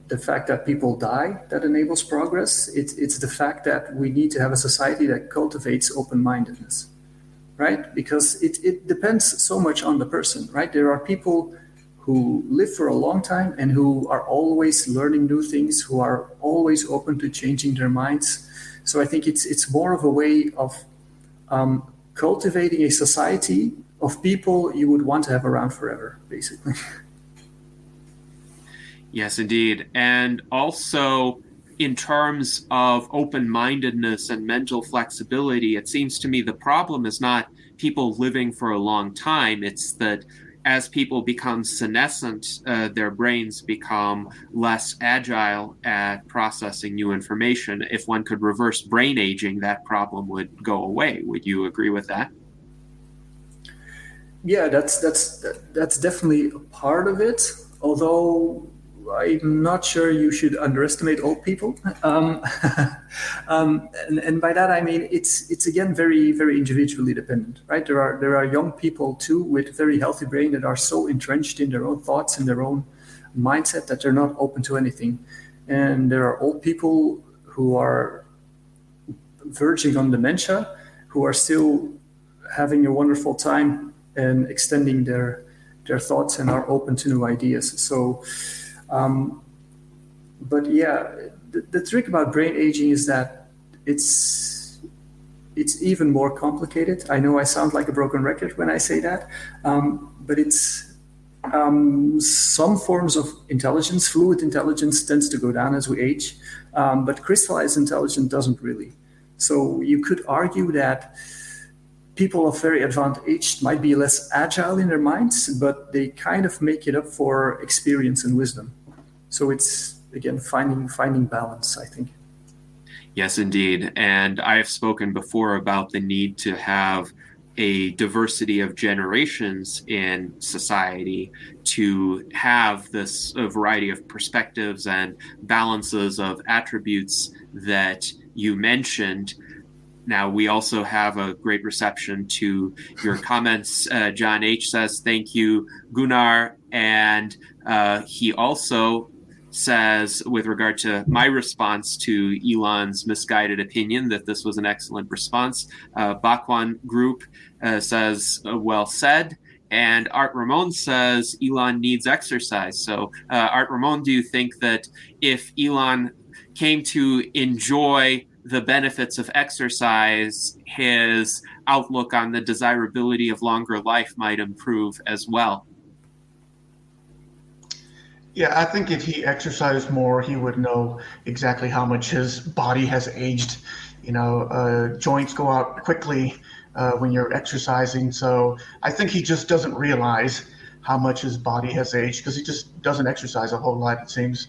the fact that people die that enables progress. It's the fact that we need to have a society that cultivates open-mindedness, right? Because it depends so much on the person, right? There are people who live for a long time and who are always learning new things, who are always open to changing their minds. So I think it's more of a way of cultivating a society of people you would want to have around forever, basically.
Yes, indeed. And also, in terms of open-mindedness and mental flexibility, it seems to me the problem is not people living for a long time. It's that as people become senescent, their brains become less agile at processing new information. If one could reverse brain aging, that problem would go away. Would you agree with that?
Yeah, that's definitely a part of it. Although I'm not sure you should underestimate old people. And by that I mean it's again very, very individually dependent, right? There are young people too with very healthy brain that are so entrenched in their own thoughts and their own mindset that they're not open to anything. and there are old people who are verging on dementia who are still having a wonderful time and extending their thoughts and are open to new ideas. So, but yeah, the trick about brain aging is that it's even more complicated. I know I sound like a broken record when I say that, but it's some forms of intelligence, fluid intelligence tends to go down as we age, but crystallized intelligence doesn't really. So you could argue that people of very advanced age might be less agile in their minds, but they kind of make it up for experience and wisdom. So it's, again, finding balance, I think.
Yes, indeed. And I have spoken before about the need to have a diversity of generations in society to have this variety of perspectives and balances of attributes that you mentioned. Now, we also have a great reception to your comments. John H. says, thank you, Gunnar. And he also says, with regard to my response to Elon's misguided opinion, that this was an excellent response. Bakwan Group says, well said. And Art Ramon says, Elon needs exercise. So, Art Ramon, do you think that if Elon came to enjoy the benefits of exercise, his outlook on the desirability of longer life might improve as well?
Yeah, I think if he exercised more, he would know exactly how much his body has aged. Joints go out quickly when you're exercising. So I think he just doesn't realize how much his body has aged because he just doesn't exercise a whole lot, it seems.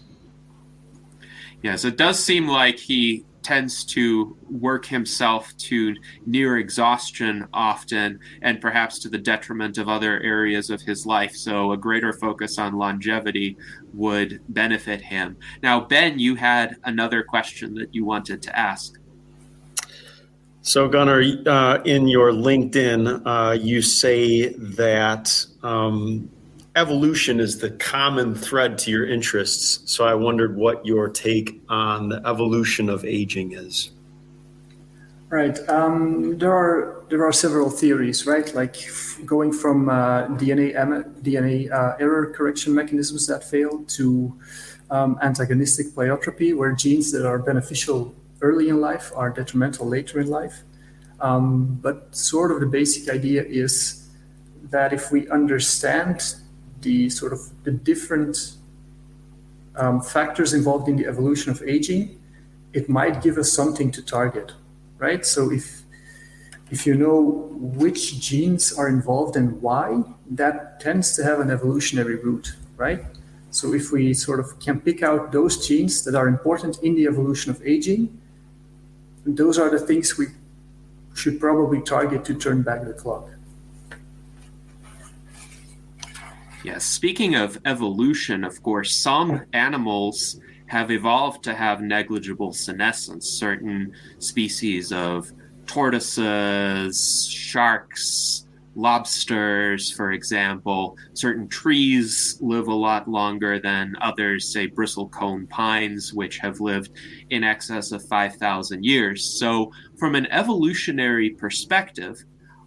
Yes, it does seem like he tends to work himself to near exhaustion often, and perhaps to the detriment of other areas of his life. So a greater focus on longevity would benefit him. Now, Ben, you had another question that you wanted to ask.
So, Gunnar, in your LinkedIn, you say that evolution is the common thread to your interests. So I wondered what your take on the evolution of aging is.
Right. There are several theories, right? Like going from DNA error correction mechanisms that fail to antagonistic pleiotropy, where genes that are beneficial early in life are detrimental later in life. But sort of the basic idea is that if we understand the different factors involved in the evolution of aging, it might give us something to target, right? So if you know which genes are involved and why, that tends to have an evolutionary route, right? So if we sort of can pick out those genes that are important in the evolution of aging, those are the things we should probably target to turn back the clock.
Yes, speaking of evolution, of course, some animals have evolved to have negligible senescence. Certain species of tortoises, sharks, lobsters, for example. Certain trees live a lot longer than others, say bristlecone pines, which have lived in excess of 5,000 years. So from an evolutionary perspective,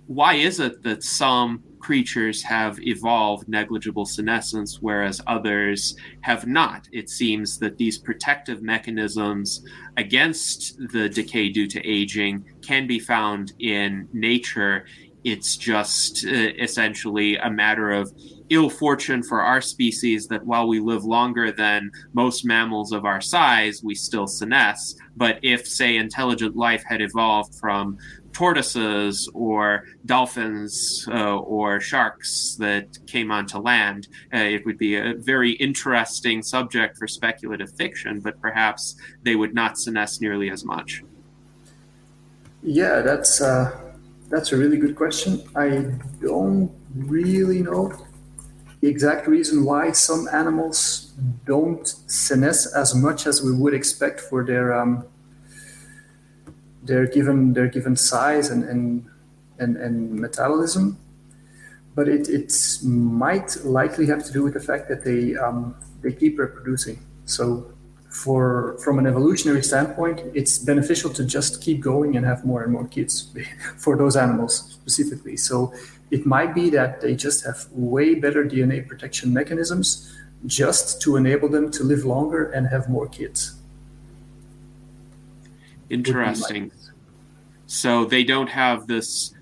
why is it that some creatures have evolved negligible senescence, whereas others have not? It seems that these protective mechanisms against the decay due to aging can be found in nature. It's just essentially a matter of ill fortune for our species that while we live longer than most mammals of our size, we still senesce. But if, say, intelligent life had evolved from tortoises or dolphins or sharks that came onto land, it would be a very interesting subject for speculative fiction, but perhaps they would not senesce nearly as much.
Yeah, that's a really good question. I don't really know the exact reason why some animals don't senesce as much as we would expect for their given size and metabolism, but it might likely have to do with the fact that they keep reproducing. So from an evolutionary standpoint, it's beneficial to just keep going and have more and more kids for those animals specifically. So it might be that they just have way better DNA protection mechanisms just to enable them to live longer and have more kids.
Interesting. So they don't have this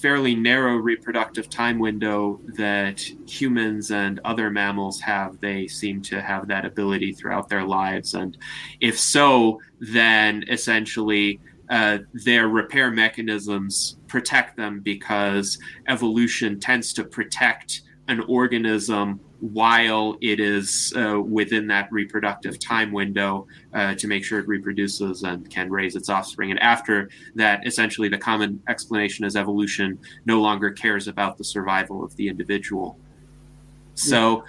fairly narrow reproductive time window that humans and other mammals have. They seem to have that ability throughout their lives. And if so, then essentially their repair mechanisms protect them, because evolution tends to protect an organism while it is within that reproductive time window to make sure it reproduces and can raise its offspring. And after that, essentially the common explanation is evolution no longer cares about the survival of the individual. So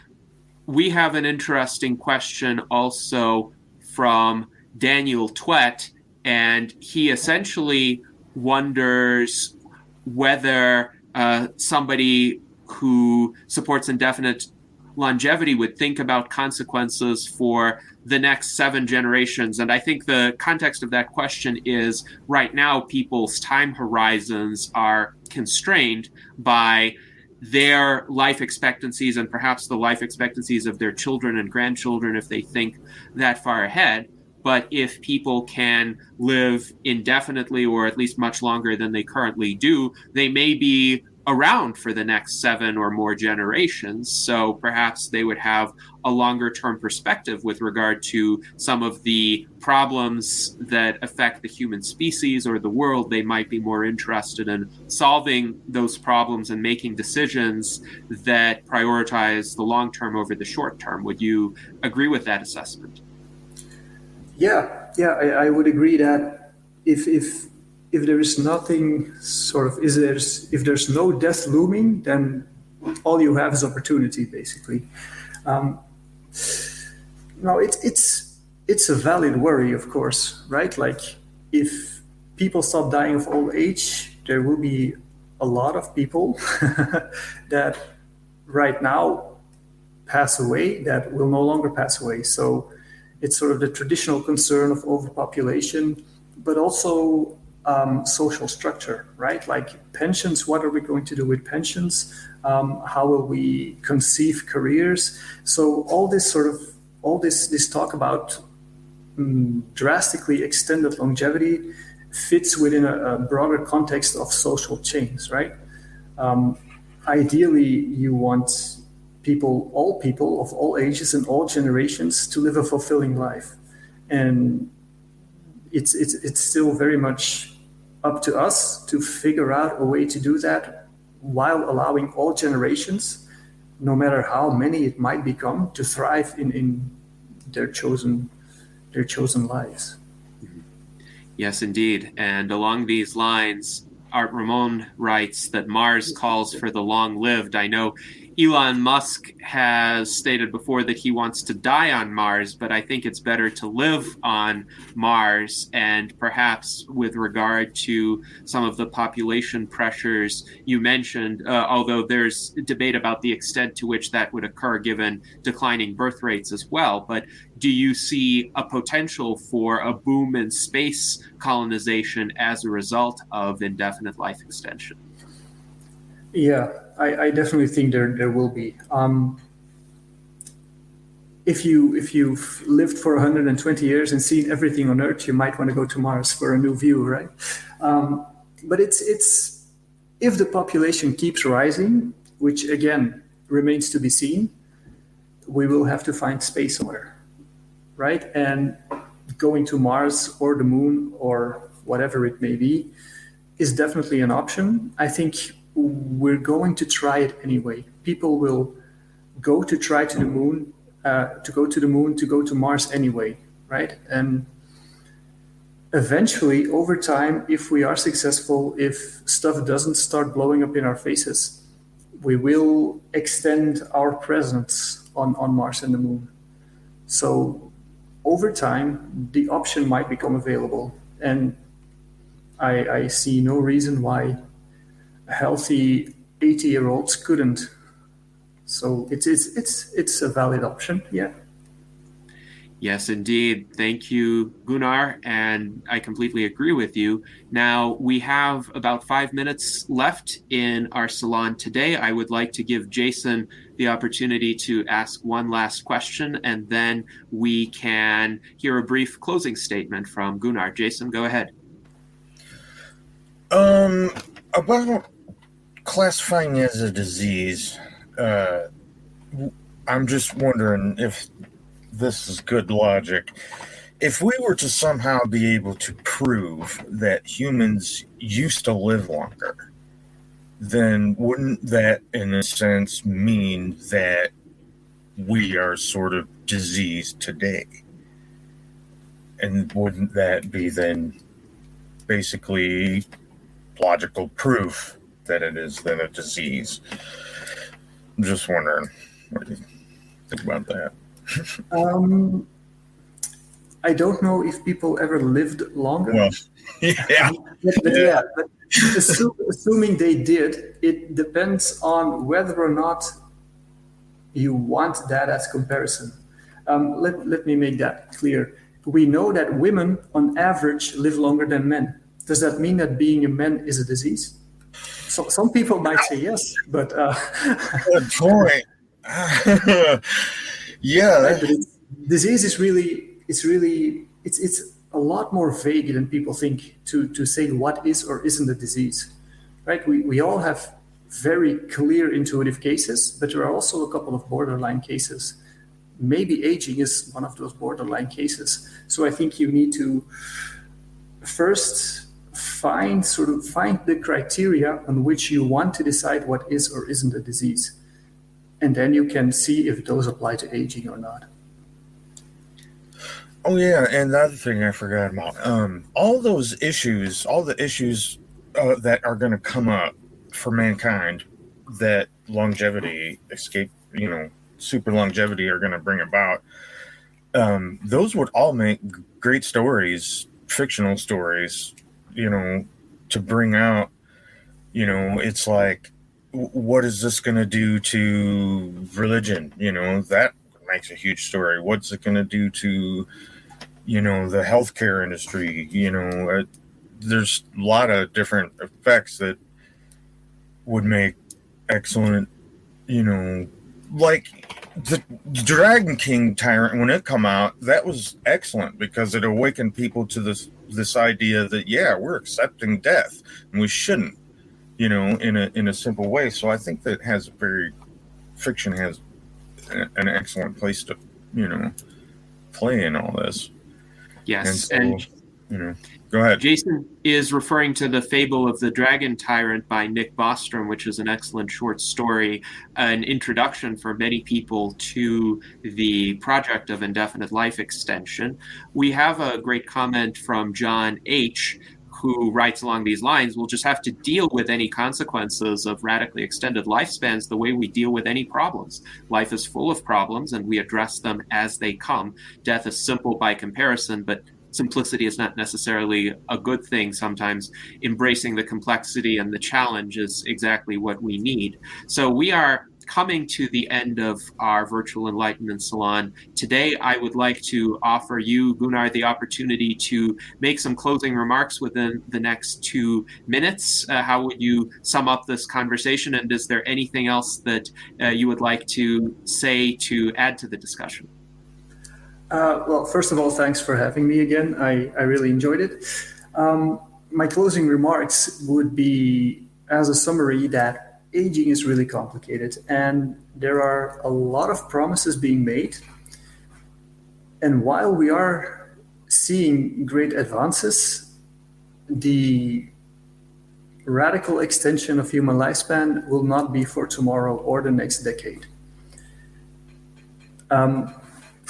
we have an interesting question also from Daniel Twett, and he essentially wonders whether somebody who supports indefinite longevity would think about consequences for the next 7 generations. And I think the context of that question is, right now people's time horizons are constrained by their life expectancies and perhaps the life expectancies of their children and grandchildren if they think that far ahead. But if people can live indefinitely, or at least much longer than they currently do, they may be around for the next 7 or more generations. So perhaps they would have a longer term perspective with regard to some of the problems that affect the human species or the world. They might be more interested in solving those problems and making decisions that prioritize the long term over the short term. Would you agree with that assessment?
Yeah, I would agree that if there is nothing if there's no death looming, then all you have is opportunity, basically. No, it's a valid worry, of course, right? Like, if people stop dying of old age, there will be a lot of people that right now pass away that will no longer pass away. So it's sort of the traditional concern of overpopulation, but also social structure, right? Like pensions, what are we going to do with pensions? How will we conceive careers? So all this talk about drastically extended longevity fits within a broader context of social change, right? Ideally, you want all people of all ages and all generations to live a fulfilling life. And it's still very much up to us to figure out a way to do that while allowing all generations, no matter how many it might become, to thrive in their chosen lives.
Yes, indeed. And along these lines, Art Ramon writes that Mars calls for the long-lived. I know Elon Musk has stated before that he wants to die on Mars, but I think it's better to live on Mars. And perhaps with regard to some of the population pressures you mentioned, although there's debate about the extent to which that would occur given declining birth rates as well. But do you see a potential for a boom in space colonization as a result of indefinite life extension?
Yeah, I definitely think there will be. If you've lived for 120 years and seen everything on Earth, you might want to go to Mars for a new view, right? But it's if the population keeps rising, which again remains to be seen, we will have to find space somewhere, right? And going to Mars or the Moon or whatever it may be is definitely an option. I think we're going to try it anyway. People will go to the moon, to go to Mars anyway, right? And eventually, over time, if we are successful, if stuff doesn't start blowing up in our faces, we will extend our presence on Mars and the Moon. So over time, the option might become available. And I see no reason why healthy 80-year-olds couldn't. So it's a valid option, yeah.
Yes, indeed. Thank you, Gunnar, and I completely agree with you. Now, we have about 5 minutes left in our salon today. I would like to give Jason the opportunity to ask one last question, and then we can hear a brief closing statement from Gunnar. Jason, go ahead.
About classifying as a disease, I'm just wondering if this is good logic. If we were to somehow be able to prove that humans used to live longer, then wouldn't that, in a sense, mean that we are sort of diseased today? And wouldn't that be then basically logical proof that it is then a disease? I'm just wondering what you think about that.
I don't know if people ever lived longer.
Well, yeah.
but assuming they did, it depends on whether or not you want that as comparison. Let me make that clear. We know that women, on average, live longer than men. Does that mean that being a man is a disease? So some people might say yes, but
good point. Yeah,
right, but disease is it's a lot more vague than people think to say what is or isn't a disease, right? We all have very clear intuitive cases, but there are also a couple of borderline cases. Maybe aging is one of those borderline cases. So I think you need to first find the criteria on which you want to decide what is or isn't a disease. And then you can see if those apply to aging or not.
Oh yeah, and the other thing I forgot about, all the issues that are going to come up for mankind, that longevity, super longevity are going to bring about, those would all make great stories, fictional stories, to bring out, it's like, what is this going to do to religion? That makes a huge story. What's it going to do to, the healthcare industry? There's a lot of different effects that would make excellent, like the Dragon King Tyrant, when it come out, that was excellent because it awakened people to this idea that, yeah, we're accepting death and we shouldn't, in a simple way. So I think that fiction has an excellent place to, play in all this.
Yes,
and go ahead.
Jason is referring to the Fable of the Dragon Tyrant by Nick Bostrom, which is an excellent short story, an introduction for many people to the project of indefinite life extension. We have a great comment from John H., who writes along these lines: we'll just have to deal with any consequences of radically extended lifespans the way we deal with any problems. Life is full of problems, and we address them as they come. Death is simple by comparison, but simplicity is not necessarily a good thing. Sometimes embracing the complexity and the challenge is exactly what we need. So we are coming to the end of our virtual enlightenment salon. Today, I would like to offer you, Gunnar, the opportunity to make some closing remarks within the next 2 minutes. How would you sum up this conversation? And is there anything else that you would like to say to add to the discussion?
Well, first of all, thanks for having me again. I really enjoyed it. My closing remarks would be, as a summary, that aging is really complicated and there are a lot of promises being made. And while we are seeing great advances, the radical extension of human lifespan will not be for tomorrow or the next decade.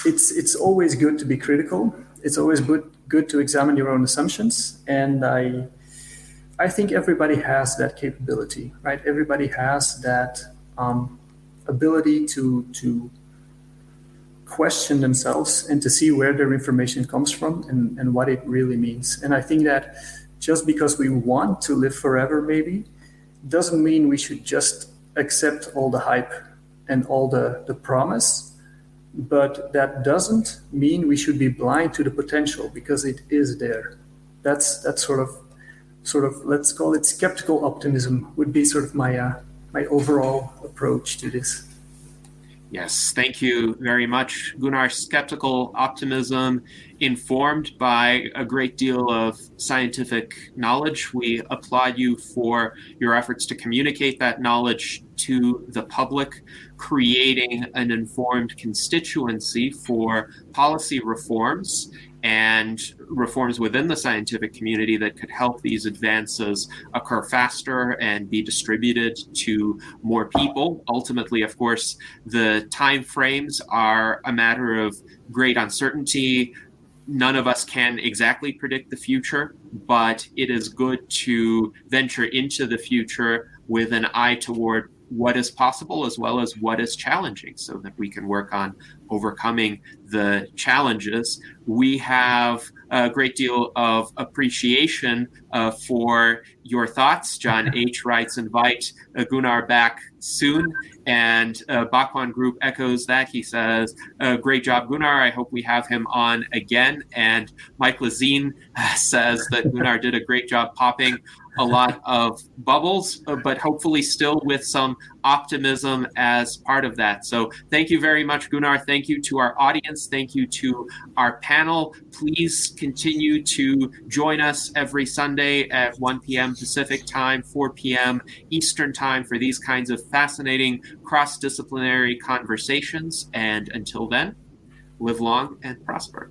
It's always good to be critical. It's always good to examine your own assumptions. And I think everybody has that capability, right? Everybody has that ability to question themselves and to see where their information comes from and what it really means. And I think that just because we want to live forever, maybe, doesn't mean we should just accept all the hype and all the promise but that doesn't mean we should be blind to the potential, because it is there. That's sort of let's call it skeptical optimism would be sort of my overall approach to this.
Yes, thank you very much, Gunnar. Skeptical optimism informed by a great deal of scientific knowledge. We applaud you for your efforts to communicate that knowledge to the public, creating an informed constituency for policy reforms and reforms within the scientific community that could help these advances occur faster and be distributed to more people. Ultimately, of course, the time frames are a matter of great uncertainty. None of us can exactly predict the future, but it is good to venture into the future with an eye toward what is possible as well as what is challenging, so that we can work on overcoming the challenges. We have a great deal of appreciation for your thoughts. John H. writes, invite Gunnar back soon. And Bakwan Group echoes that. He says, great job, Gunnar. I hope we have him on again. And Mike Lazine says that Gunnar did a great job popping a lot of bubbles, but hopefully still with some optimism as part of that. So thank you very much, Gunnar. Thank you to our audience. Thank you to our panel. Please continue to join us every Sunday at 1 p.m. Pacific time, 4 p.m. Eastern time for these kinds of fascinating cross-disciplinary conversations. And until then, live long and prosper.